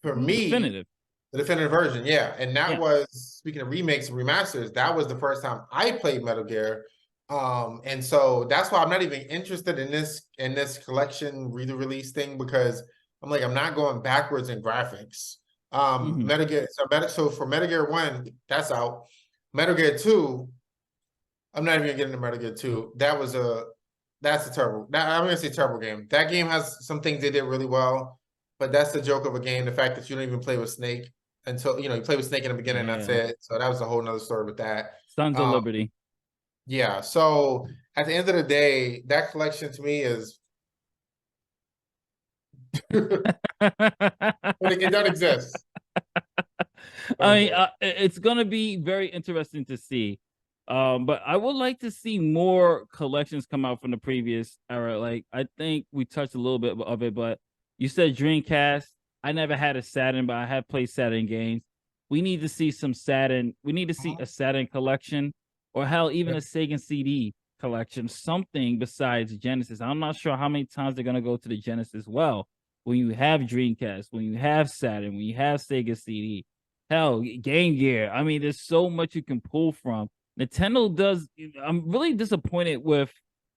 for me, Definitive. the definitive version, yeah. And that Yeah. was, speaking of remakes and remasters, that was the first time I played Metal Gear. And so that's why I'm not even interested in this collection re-release thing, because I'm like, I'm not going backwards in graphics. Mhm. Metal Gear, so for Metal Gear 1, that's out. Metal Gear 2, I'm not even gonna get into Metal Gear 2. That's a terrible, I'm gonna say terrible game. That game has some things they did really well, but that's the joke of a game, the fact that you don't even play with Snake until, you play with Snake in the beginning, and that's Yeah. it. So that was a whole nother story with that. Sons of Liberty. Yeah, so at the end of the day, that collection to me is it doesn't exist. I mean, it's gonna be very interesting to see. But I would like to see more collections come out from the previous era. Like, I think we touched a little bit of it, but you said Dreamcast. I never had a Saturn, but I have played Saturn games. We need to see some Saturn. We need to see a Saturn collection, or hell, even a Sega CD collection. Something besides Genesis. I'm not sure how many times they're gonna go to the Genesis well. When you have Dreamcast, when you have Saturn, when you have Sega CD, hell, Game Gear. I mean, there's so much you can pull from. Nintendo does. I'm really disappointed with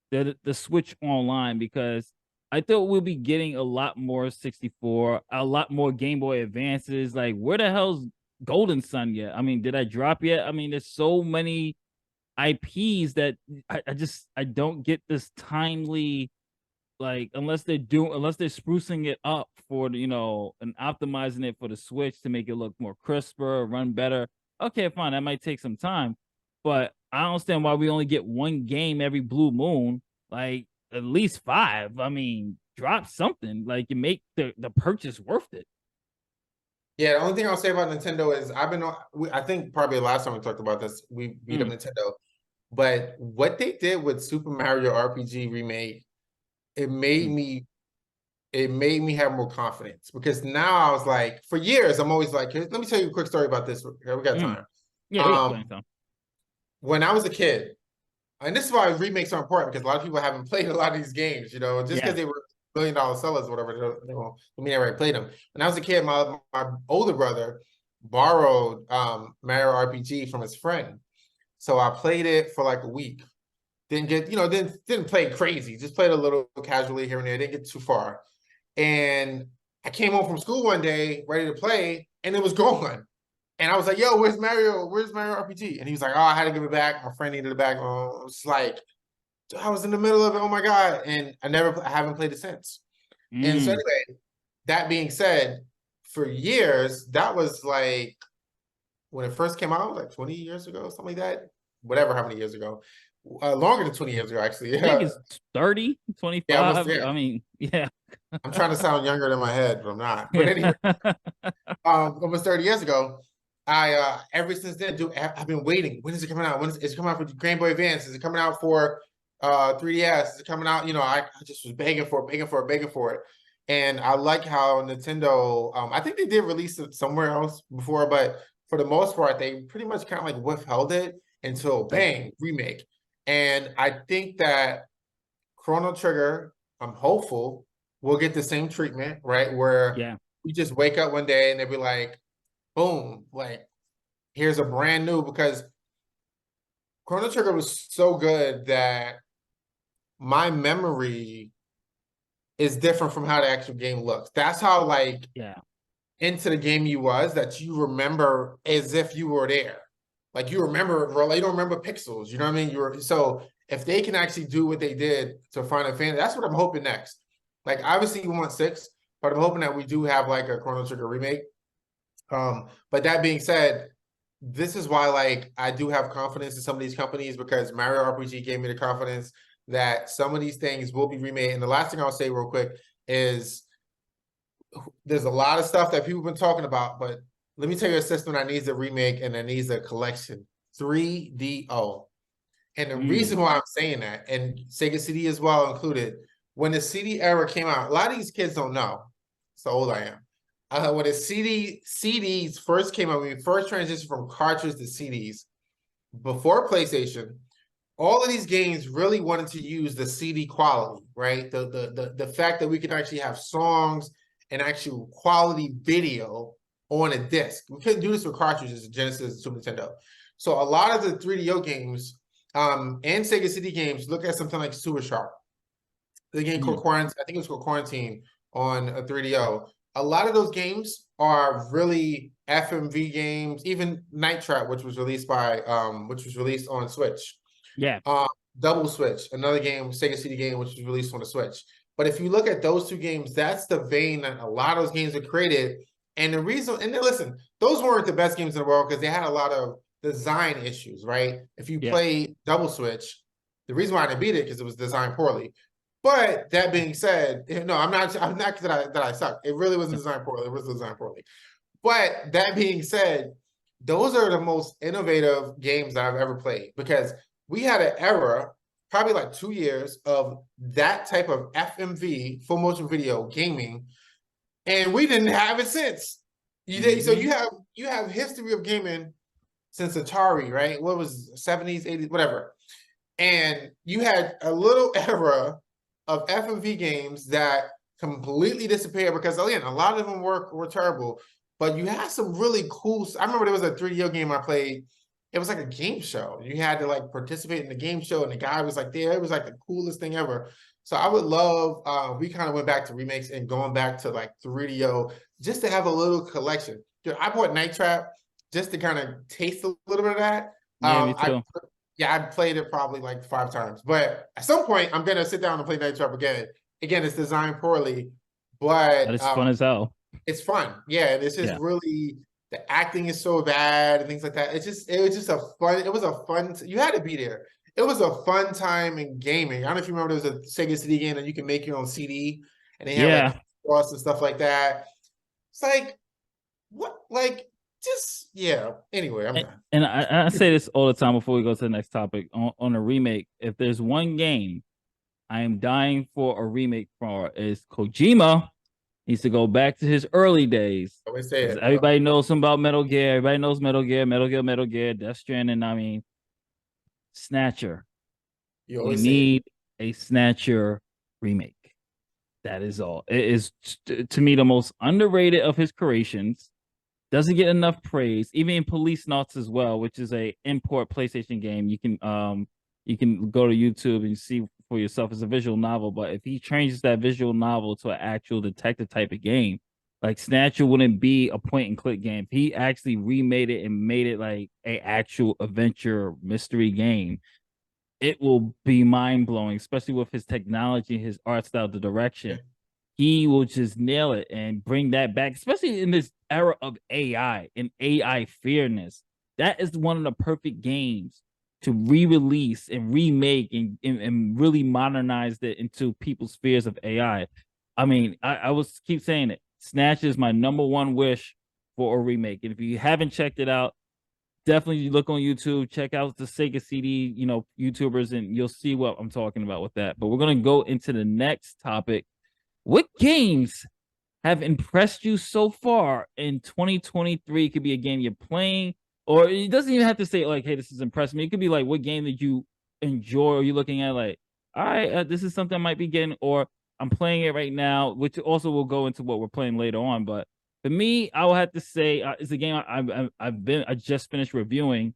the Switch Online, because I thought we'll be getting a lot more 64, a lot more Game Boy Advances. Like, where the hell's Golden Sun yet? I mean, did I drop yet? I mean, there's so many IPs that I don't get this timely, like, unless they're sprucing it up for and optimizing it for the Switch to make it look more crisper, run better. Okay, fine, that might take some time, but I don't understand why we only get one game every blue moon. Like, at least five. I mean, drop something, like, you make the purchase worth it. Yeah, the only thing I'll say about Nintendo is I think probably the last time we talked about this, we beat up Nintendo. But what they did with Super Mario RPG Remake, it made me have more confidence, because now I was like, for years, I'm always like, let me tell you a quick story about this. Okay, we got time. Yeah, we got plenty of time. When I was a kid, and this is why remakes are important, because a lot of people haven't played a lot of these games, just because they were $1 billion sellers or whatever, they don't mean I already played them. When I was a kid, my older brother borrowed Mario RPG from his friend. So I played it for like a week. Didn't get, didn't play crazy, just played a little casually here and there, didn't get too far. And I came home from school one day ready to play, and it was gone. And I was like, yo, where's Mario? Where's Mario RPG? And he was like, oh, I had to give it back. My friend needed it back. Oh, it's like, I was in the middle of it. Oh my God. And I haven't played it since. And so anyway, that being said, for years, that was like, when it first came out, like 20 years ago, something like that, whatever, how many years ago, longer than 20 years ago, actually. I think it's 30, 25. Yeah, almost, yeah. I mean, yeah. I'm trying to sound younger than my head, but I'm not. But anyway, almost 30 years ago, I ever since then, I've been waiting. When is it coming out? When is it coming out for Game Boy Advance? Is it coming out for 3DS? Is it coming out? I just was begging for it. And I like how Nintendo, I think they did release it somewhere else before, but for the most part, they pretty much kind of like withheld it until bang, remake. And I think that Chrono Trigger, I'm hopeful, will get the same treatment, right? Where we just wake up one day and they'll be like, boom, like, here's a brand new, because Chrono Trigger was so good that my memory is different from how the actual game looks. That's how into the game you was, that you remember as if you were there. Like, you remember, you don't remember pixels, you know what I mean? So if they can actually do what they did to Final Fantasy, that's what I'm hoping next. Like, obviously you want 6, but I'm hoping that we do have like a Chrono Trigger remake. But that being said, this is why I do have confidence in some of these companies, because Mario RPG gave me the confidence that some of these things will be remade. And the last thing I'll say real quick is there's a lot of stuff that people have been talking about, but let me tell you a system that needs a remake and that needs a collection. 3DO. And the reason why I'm saying that, and Sega CD as well included, when the CD era came out, a lot of these kids don't know. So old I am. When the CDs first came out, when we first transitioned from cartridge to CDs, before PlayStation, all of these games really wanted to use the CD quality, right? The fact that we could actually have songs and actual quality video on a disc. We couldn't do this with cartridges, Genesis, Super Nintendo. So a lot of the 3DO games and Sega CD games look at something like Super Sharp. The game called Quarantine, I think it was called Quarantine on a 3DO. A lot of those games are really FMV games, even Night Trap, which was released on Switch. Yeah. Double Switch, another game, Sega CD game, which was released on the Switch. But if you look at those two games, that's the vein that a lot of those games are created. And the reason, and then listen, those weren't the best games in the world because they had a lot of design issues, right? If you play Double Switch, the reason why I didn't beat it because it was designed poorly. But that being said, no, I'm not that I suck. It really wasn't designed poorly. It was designed poorly. But that being said, those are the most innovative games that I've ever played because we had an era, probably like 2 years of that type of FMV, full motion video gaming, and we didn't have it since. So you have history of gaming since Atari, right? What was 70s, 80s, whatever. And you had a little era of FMV games that completely disappeared because, again, a lot of them were terrible. But you had some really cool. I remember there was a 3DO game I played. It was like a game show. You had to like participate in the game show, and the guy was like there. It was like the coolest thing ever. So I would love. We kind of went back to remakes and going back to like 3DO just to have a little collection. Dude, I bought Night Trap just to kind of taste a little bit of that. Yeah, me too. I played it probably like 5 times, but at some point I'm gonna sit down and play Night Trap again. Again, it's designed poorly, but it's fun as hell. It's fun, yeah. And it's just really the acting is so bad and things like that. It was just a fun. It was a fun. You had to be there. It was a fun time in gaming. I don't know if you remember there was a Sega CD game that you can make your own CD, and they have like cross and stuff like that. It's like what, like. Just anyway, I'm done. And I say this all the time before we go to the next topic on a remake. If there's one game I am dying for a remake for, is Kojima needs to go back to his early days. I always say it. Everybody knows something about Metal Gear. Everybody knows Metal Gear, Death Stranding. I mean, Snatcher. We need a Snatcher remake. That is all. It is, to me, the most underrated of his creations. Doesn't get enough praise, even in Police Nauts as well, which is a import PlayStation game. You can go to YouTube and see for yourself. It's a visual novel, but if he changes that visual novel to an actual detective type of game, like Snatcher wouldn't be a point and click game. He actually remade it and made it like a actual adventure mystery game. It will be mind blowing, especially with his technology, his art style, the direction. He will just nail it and bring that back, especially in this era of AI and AI fairness. That is one of the perfect games to re-release and remake and really modernize it into people's fears of AI. I mean, I was keep saying it. Snatch is my number one wish for a remake. And if you haven't checked it out, definitely look on YouTube, check out the Sega CD, YouTubers, and you'll see what I'm talking about with that. But we're going to go into the next topic. What games have impressed you so far in 2023? It could be a game you're playing, or it doesn't even have to say like, hey, this has impressed me. It could be like, what game did you enjoy, or you're looking at like, all right, this is something I might be getting, or I'm playing it right now, which also will go into what we're playing later on. But for me, I will have to say it's a game I just finished reviewing,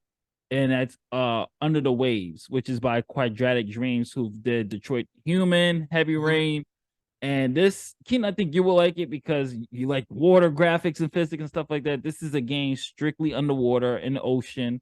and that's Under the Waves, which is by Quadratic Dreams, who did Detroit Human, Heavy Rain. And this, Keenan, I think you will like it because you like water graphics and physics and stuff like that. This is a game strictly underwater in the ocean.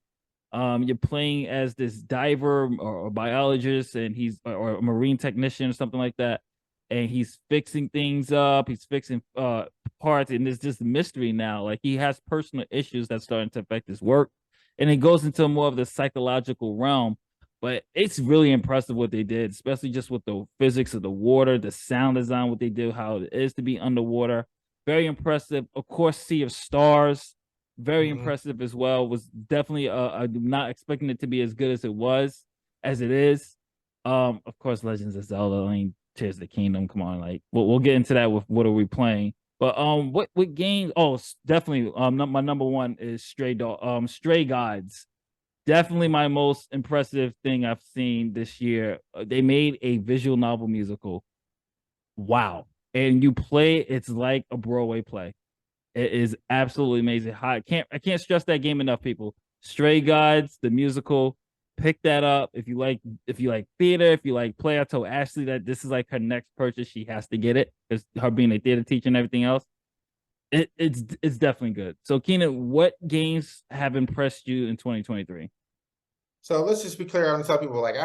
You're playing as this diver or biologist, and he's or a marine technician or something like that. And he's fixing things up. He's fixing parts, and there's just mystery now. Like he has personal issues that's starting to affect his work, and it goes into more of the psychological realm. But it's really impressive what they did, especially just with the physics of the water, the sound design, what they do, how it is to be underwater. Very impressive. Of course, Sea of Stars, very impressive as well. Was definitely I'm not expecting it to be as good as it is. Of course, Legends of Zelda. I mean, Tears of the Kingdom. Come on, like we'll get into that with what are we playing. But what games? Oh, definitely. My number one is Stray Guides. Definitely my most impressive thing I've seen this year. They made a visual novel musical. Wow. And you play, it's like a Broadway play. It is absolutely amazing. I can't stress that game enough, people. Stray Guides, the musical. Pick that up. If you like theater, if you like play. I told Ashley that this is like her next purchase. She has to get it because her being a theater teacher and everything else. It's definitely good. So Keenan, what games have impressed you in 2023? So let's just be clear. I'm gonna tell people like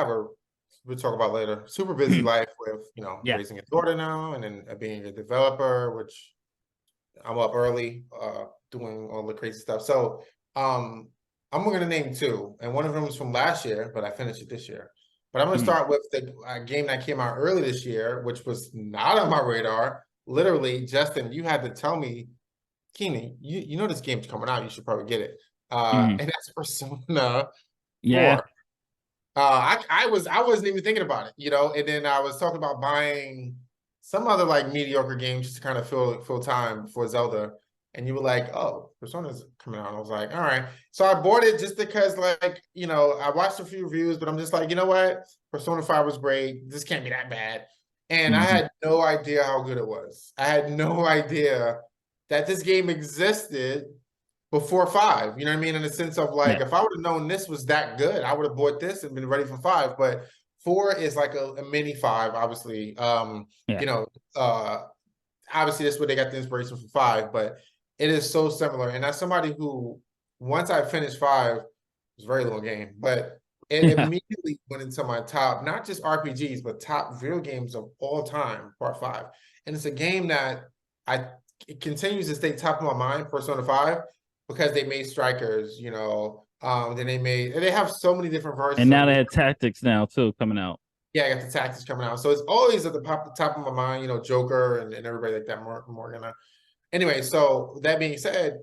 we'll talk about later. Super busy life with Yeah. raising a daughter now, and then being a developer, which I'm up early, doing all the crazy stuff. So I'm gonna name two, and one of them is from last year, but I finished it this year. But I'm gonna start with the game that came out early this year, which was not on my radar. Literally, Justin, you had to tell me, Keenan, you know this game's coming out. You should probably get it. And that's Persona Yeah. 4. I wasn't even thinking about it, and then I was talking about buying some other like mediocre game just to kind of fill time for Zelda. And you were like, oh, Persona's coming out. And I was like, all right. So I bought it just because like, I watched a few reviews, but I'm just like, you know what? Persona 5 was great. This can't be that bad. And I had no idea how good it was. I had no idea that this game existed before 5, you know what I mean? In the sense of like, if I would have known this was that good, I would have bought this and been ready for 5. But 4 is like a mini 5, obviously. Obviously that's where they got the inspiration for 5, but it is so similar. And as somebody who, once I finished 5, it was a very long game, but it immediately went into my top, not just RPGs, but top video games of all time, part 5. And it's a game that it continues to stay top of my mind, Persona 5, because they made Strikers, then they have so many different versions. And now they have Tactics now too coming out. Yeah, I got the Tactics coming out. So it's always at the top of my mind, Joker and everybody like that, Morgan. Anyway, so that being said,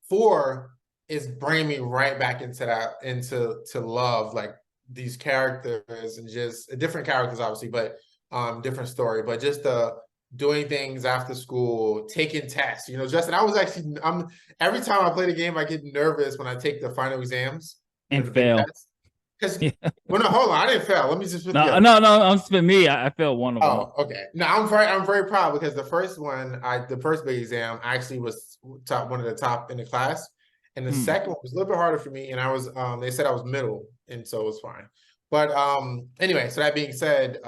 4 is bringing me right back into love, like these characters and just different characters, obviously, but different story, but just doing things after school, taking tests. Justin, I'm every time I play the game, I get nervous when I take the final exams and fail. Because well, no, hold on, I didn't fail. Let me just no. I'm for me. I failed one of them. Oh, okay. No, I'm very proud because the first big exam actually was one of the top in the class, and the second one was a little bit harder for me. And I was they said I was middle, and so it was fine. But anyway, so that being said,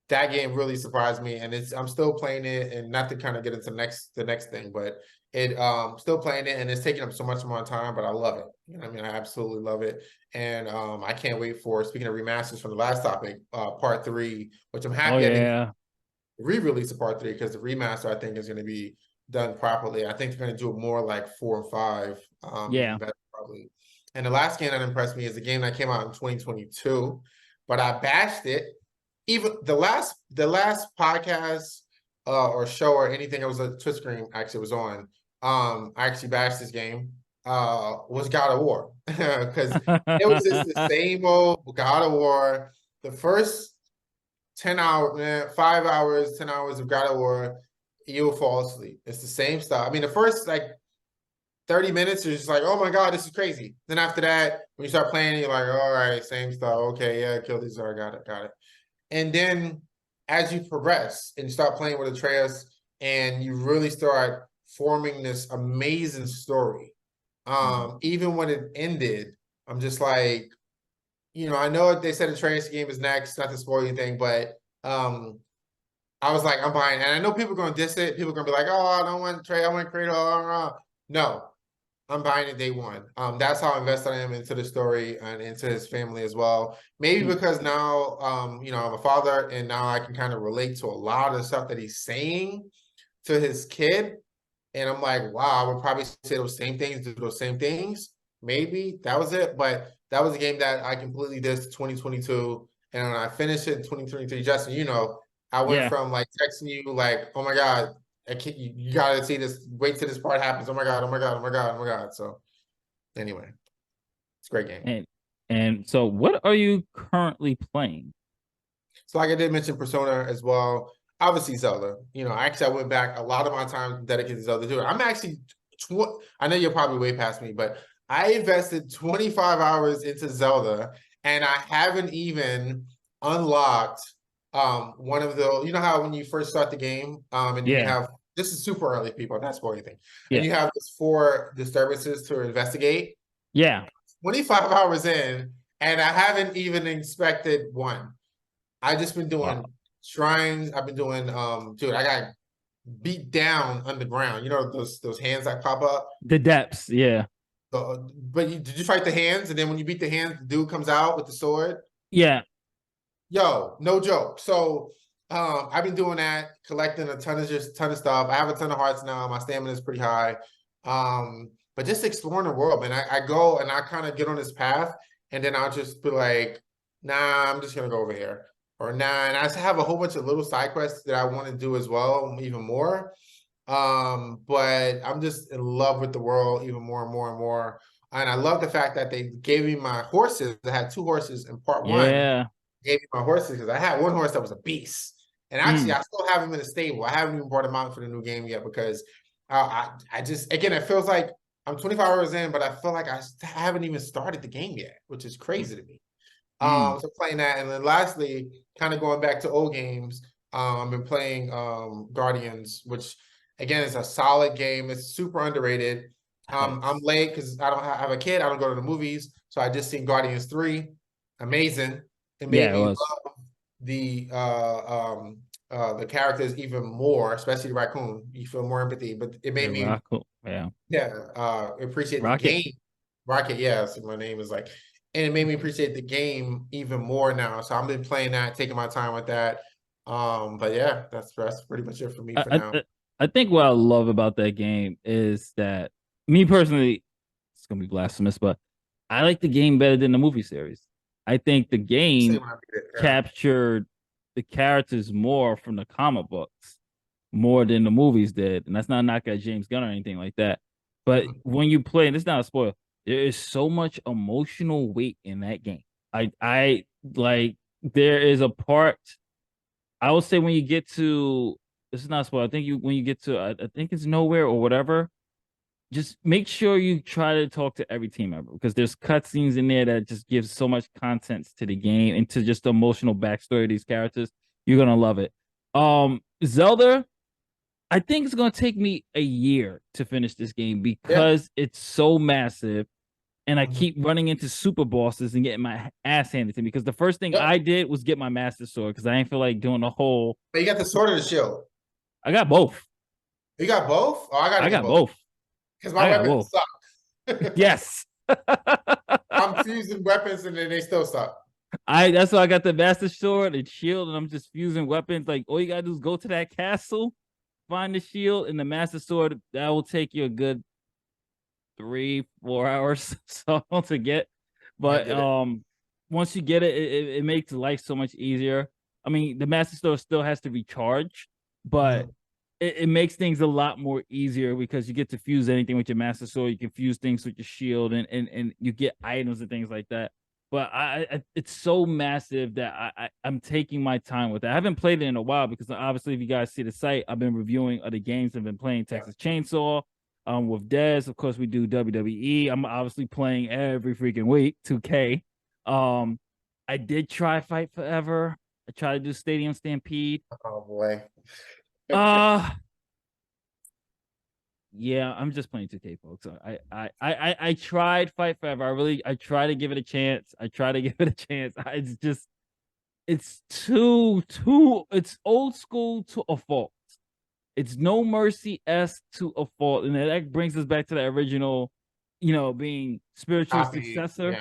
that game really surprised me, and I'm still playing it, and not to kind of get into the next thing, but it still playing it, and it's taking up so much more time, but I love it. You know what I mean? I absolutely love it, and I can't wait for, speaking of remasters from the last topic, part 3, which I'm happy. Re-release of part 3 because the remaster I think is going to be done properly. I think they're going to do it more like 4 and 5. Better, probably. And the last game that impressed me is a game that came out in 2022, but I bashed it. Even the last podcast or show or anything, it was a Twitch stream actually was on. I actually bashed this game. Was God of War because it was just the same old God of War. The first 10 hours, 5 hours, 10 hours of God of War, you will fall asleep. It's the same stuff. I mean, the first like 30 minutes, you're just like, oh my God, this is crazy. Then after that, when you start playing, you're like, all right, same stuff. Okay, yeah, kill these. All right, got it. And then as you progress and start playing with Atreus and you really start forming this amazing story, even when it ended, I'm just like, I know they said Atreus game is next, not to spoil anything, but I was like, I'm buying. And I know people are going to diss it. People are going to be like, oh, I don't want Atreus, I want Kratos. No, I'm buying it day one. That's how invested I am into the story and into his family as well. Maybe because now, I'm a father and now I can kind of relate to a lot of the stuff that he's saying to his kid. And I'm like, wow, I would probably say those same things, do those same things. maybe that was it. But that was a game that I completely dissed 2022, and when I finished it in 2023, Justin, you know, I went Yeah. from like texting you like, "Oh my god, I can't, you gotta see this. Wait till this part happens. Oh my god, oh my god, oh my god, oh my god." So anyway, it's a great game. And so, what are you currently playing? So like I did mention Persona as well. Obviously Zelda. You know, actually I went back a lot of my time dedicated to Zelda too. I'm actually I know you're probably way past me, but I invested 25 hours into Zelda and I haven't even unlocked one of the, you know how when you first start the game and you Yeah. have, this is super early, people, not spoil anything. Yeah. And you have these 4 disturbances to investigate. Yeah. 25 hours in and I haven't even inspected one. I just been doing Wow. shrines. I've been doing dude, I got beat down underground. You know those hands that pop up. The depths, yeah. But did you fight the hands? And then when you beat the hands, the dude comes out with the sword. Yeah. Yo, no joke. So I've been doing that, collecting a ton of stuff. I have a ton of hearts now. My stamina is pretty high. But just exploring the world, man. I go and I kind of get on this path, and then I'll just be like, nah, I'm just gonna go over here. Or nah, and I have a whole bunch of little side quests that I want to do as well, even more. But I'm just in love with the world even more and more and more. And I love the fact that they gave me my horses. I had 2 horses in part 1, Yeah. gave me my horses because I had one horse that was a beast. And actually, I still have him in the stable. I haven't even brought him out for the new game yet because I just, again, it feels like I'm 25 hours in, but I feel like I haven't even started the game yet, which is crazy to me. So playing that. And then lastly, kind of going back to old games, I've been playing Guardians, which again is a solid game. It's super underrated. I'm late because I don't have a kid. I don't go to the movies. So I just seen Guardians 3. Amazing. It made It me was. love the characters even more, especially the raccoon. You feel more empathy, but it made me appreciate the Rocket. game. Rocket, yeah. So my name is like, and it made me appreciate the game even more now. So I've been playing that, taking my time with that. But yeah, that's pretty much it for me for now. I think what I love about that game is that me personally, it's gonna be blasphemous, but I like the game better than the movie series. I think the game captured the characters more from the comic books more than the movies did. And that's not a knock at James Gunn or anything like that. But when you play, and it's not a spoiler, there is so much emotional weight in that game. I like there is a part I would say when you get to this is not a spoiler. I think when you get to I think it's nowhere or whatever, just make sure you try to talk to every team member because there's cutscenes in there that just gives so much content to the game and to just the emotional backstory of these characters. You're gonna love it. Zelda, I think it's gonna take me a year to finish this game because it's so massive and I keep running into super bosses and getting my ass handed to me. Because the first thing I did was get my master sword because I didn't feel like doing the whole. But you got the sword or the shield? I got both. You got both? Oh, I got both. Because my weapons suck. Yes. I'm fusing weapons and then they still suck. That's why I got the master sword and shield, and I'm just fusing weapons. Like all you gotta do is go to that castle, find the shield and the master sword. That will take you a good 3-4 hours so to get. But once you get it, it makes life so much easier. I mean, the master sword still has to recharge, but it makes things a lot more easier because you get to fuse anything with your master sword. You can fuse things with your shield and you get items and things like that. But it's so massive that I'm taking my time with it. I haven't played it in a while because obviously, if you guys see the site, I've been reviewing other games. I've been playing Texas Chainsaw with Dez. Of course, we do WWE. I'm obviously playing every freaking week 2K. I did try Fight Forever. I tried to do Stadium Stampede. Oh boy. Yeah, I'm just playing 2K, folks. I tried Fight Forever. I try to give it a chance. It's too it's old school to a fault. It's No Mercy-esque to a fault. And that brings us back to the original, being spiritual successor.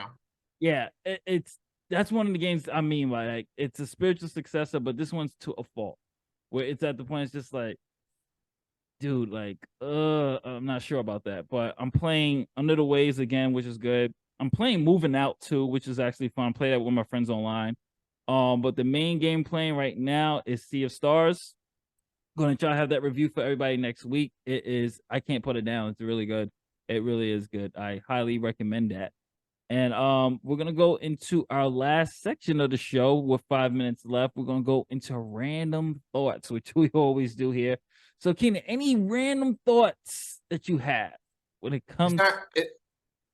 Yeah, that's one of the games I mean by like it's a spiritual successor, but this one's to a fault. Where it's at the point it's just like dude, like, I'm not sure about that, but I'm playing Under the Waves again, which is good. I'm playing Moving Out too, which is actually fun. Play that with my friends online. But the main game playing right now is Sea of Stars. Going to try to have that review for everybody next week. It is, I can't put it down. It's really good. It really is good. I highly recommend that. And we're gonna go into our last section of the show with 5 minutes left. We're gonna go into random thoughts, which we always do here. So, Keenan, any random thoughts that you have when it It's comes? not.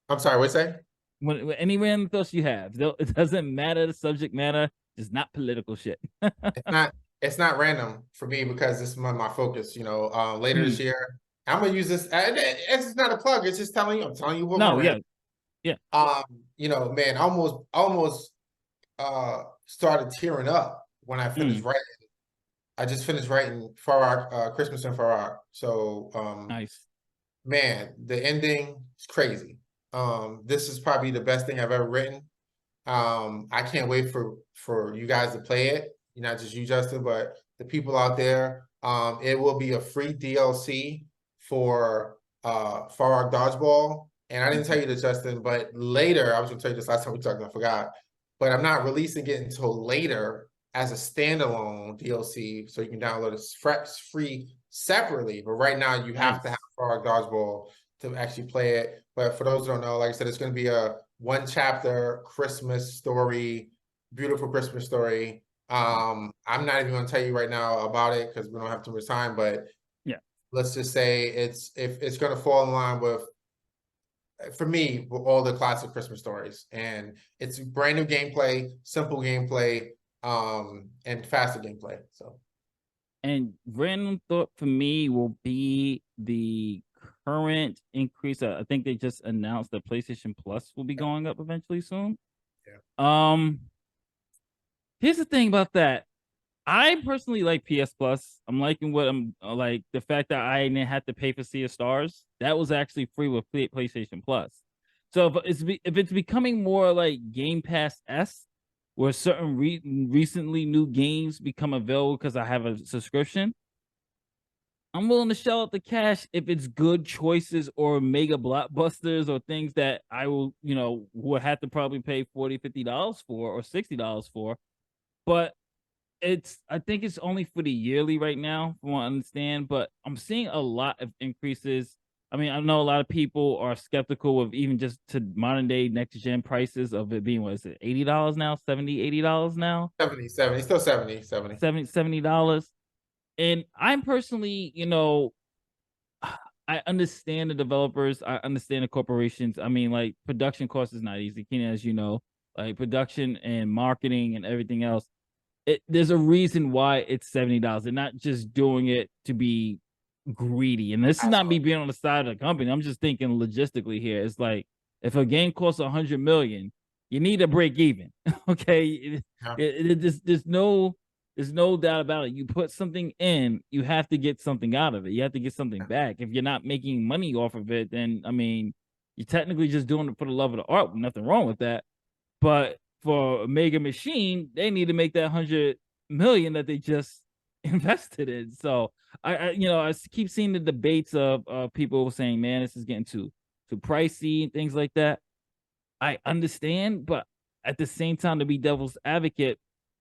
I'm sorry. What say? When any random thoughts you have, it doesn't matter the subject matter. It's not political shit. It's not. It's not random for me because this is my focus. Later this year, I'm gonna use this. It's not a plug. It's just telling you. I'm telling you what my No, rant. yeah. Man, almost started tearing up when I finished writing. I just finished writing Farrakh, Christmas and Farrakh. So, Nice. man, the ending is crazy. This is probably the best thing I've ever written. I can't wait for you guys to play it. Not just you, Justin, but the people out there. It will be a free DLC for Farrakh Dodgeball. And I didn't tell you this, Justin, but later, I was gonna tell you this last time we talked, I forgot. But I'm not releasing it until later as a standalone DLC, so you can download it free separately. But right now, you have to have Farrakh Dodgeball to actually play it. But for those who don't know, like I said, it's going to be a one chapter Christmas story, beautiful Christmas story. I'm not even going to tell you right now about it because we don't have too much time. But yeah, let's just say it's going to fall in line with, for me, with all the classic Christmas stories. And it's brand new gameplay, simple gameplay, and faster gameplay. So. And random thought for me will be the current increase. I think they just announced that PlayStation Plus will be going up eventually soon. Yeah. Here's the thing about that. I personally like PS Plus. I'm liking what I'm like the fact that I didn't have to pay for Sea of Stars. That was actually free with PlayStation Plus. So if it's becoming more like Game Pass S, where certain recently new games become available because I have a subscription, I'm willing to shell out the cash if it's good choices or mega blockbusters or things that I will, would have to probably pay $40-$50 for or $60 for. But I think it's only for the yearly right now, from what I understand. But I'm seeing a lot of increases. I mean, I know a lot of people are skeptical of even just to modern day next gen prices of it being, what is it, $80 now, $70-$80 now? 70, still 70. $70. And I'm personally, I understand the developers, I understand the corporations. I mean, like, production cost is not easy, Keenan, as you know, like production and marketing and everything else. There's a reason why it's $70. They're not just doing it to be greedy. And this is not me being on the side of the company. I'm just thinking logistically here. It's like, if a game costs 100 million, you need to break even. Okay. There's no doubt about it. You put something in, you have to get something out of it. You have to get something back. If you're not making money off of it, then I mean, you're technically just doing it for the love of the art. Nothing wrong with that. But for Mega Machine, they need to make that 100 million that they just invested in. So I keep seeing the debates of people saying, "Man, this is getting too pricey" and things like that. I understand, but at the same time, to be devil's advocate,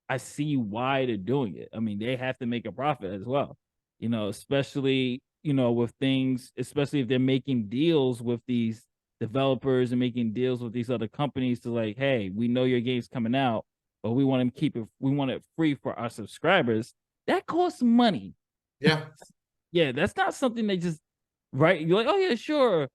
I see why they're doing it. I mean, they have to make a profit as well, especially with things, especially if they're making deals with these developers and making deals with these other companies to like, hey, we know your game's coming out, but we want we want it free for our subscribers. That costs money. Yeah. Yeah, that's not something they just right. You're like, oh yeah, sure.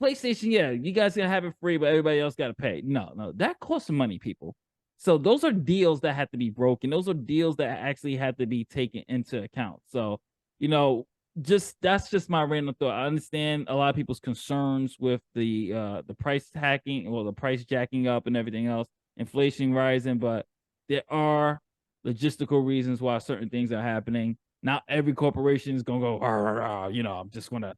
PlayStation, yeah, you guys gonna have it free, but everybody else gotta pay. No, that costs money, people. So those are deals that have to be broken. Those are deals that actually have to be taken into account. So, that's just my random thought. I understand a lot of people's concerns with the price hacking or the price jacking up and everything else, inflation rising, but there are logistical reasons why certain things are happening. Not every corporation is gonna go, rah, rah, rah, I'm just gonna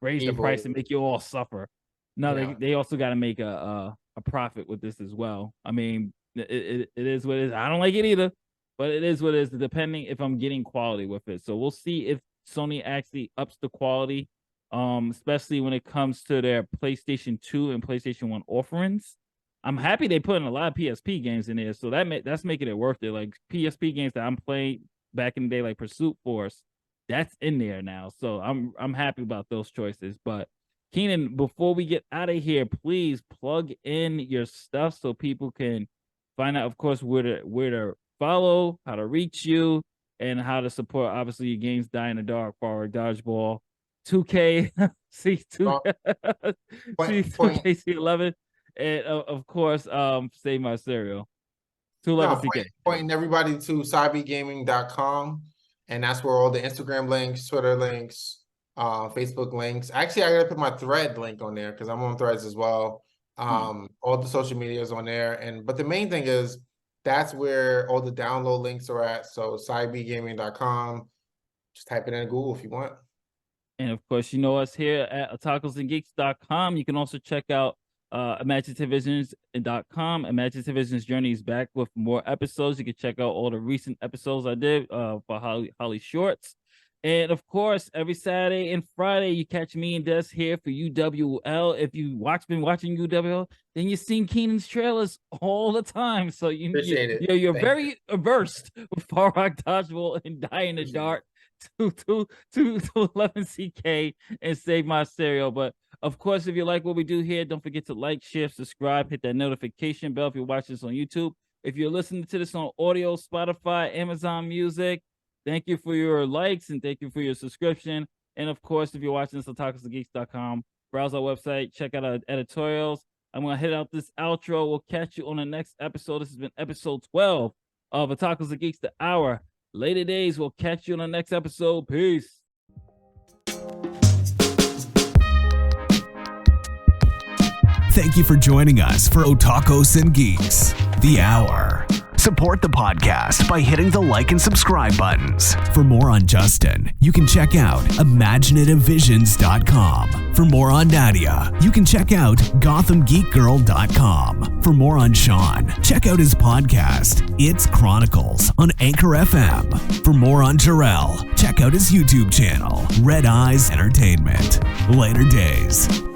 raise the price and make you all suffer. No, they also got to make a profit with this as well. I mean, it is what it is. I don't like it either, but it is what it is. Depending if I'm getting quality with it. So we'll see if Sony actually ups the quality, especially when it comes to their PlayStation 2 and PlayStation 1 offerings. I'm happy they put in a lot of PSP games in there, so that's making it worth it. Like PSP games that I'm playing back in the day, like Pursuit Force, that's in there now. So I'm happy about those choices. But Keenan, before we get out of here, please plug in your stuff so people can find out, of course, where to follow, how to reach you, and how to support, obviously, your games Die in the Dark, Forward Dodgeball, 2K, C2, C2KC11, and of course, Save My Cereal. 211CK. Pointing everybody to cybergaming.com, and that's where all the Instagram links, Twitter links, Facebook links. Actually, I gotta put my Thread link on there because I'm on Threads as well. All the social media is on there, but the main thing is that's where all the download links are at. So cybergaming.com. Just type it in Google if you want. And of course, you know us here at otakusandgeeks.com. You can also check out imaginativevisions.com. Imaginative Visions Journey is back with more episodes. You can check out all the recent episodes I did for Holly Shorts. And of course, every Saturday and Friday, you catch me and Des here for UWL. If you've been watching UWL, then you've seen Keenan's trailers all the time. So you're very versed with Far Rock Dodgeball and Die in the Dark, 211CK, and Save My Cereal. But of course, if you like what we do here, don't forget to like, share, subscribe, hit that notification bell if you're watching this on YouTube. If you're listening to this on audio, Spotify, Amazon Music, thank you for your likes and thank you for your subscription. And of course, if you're watching this on otakusgeeks.com, browse our website, check out our editorials. I'm going to hit out this outro. We'll catch you on the next episode. This has been episode 12 of Otakus Geeks, the Hour. Later days, we'll catch you on the next episode. Peace. Thank you for joining us for Otakus and Geeks, the Hour. Support the podcast by hitting the like and subscribe buttons. For more on Justin, you can check out imaginativevisions.com. For more on Nadia, you can check out gothamgeekgirl.com. For more on Sean, check out his podcast, It's Chronicles, on Anchor FM. For more on Jarrell, check out his YouTube channel, Red Eyes Entertainment. Later days.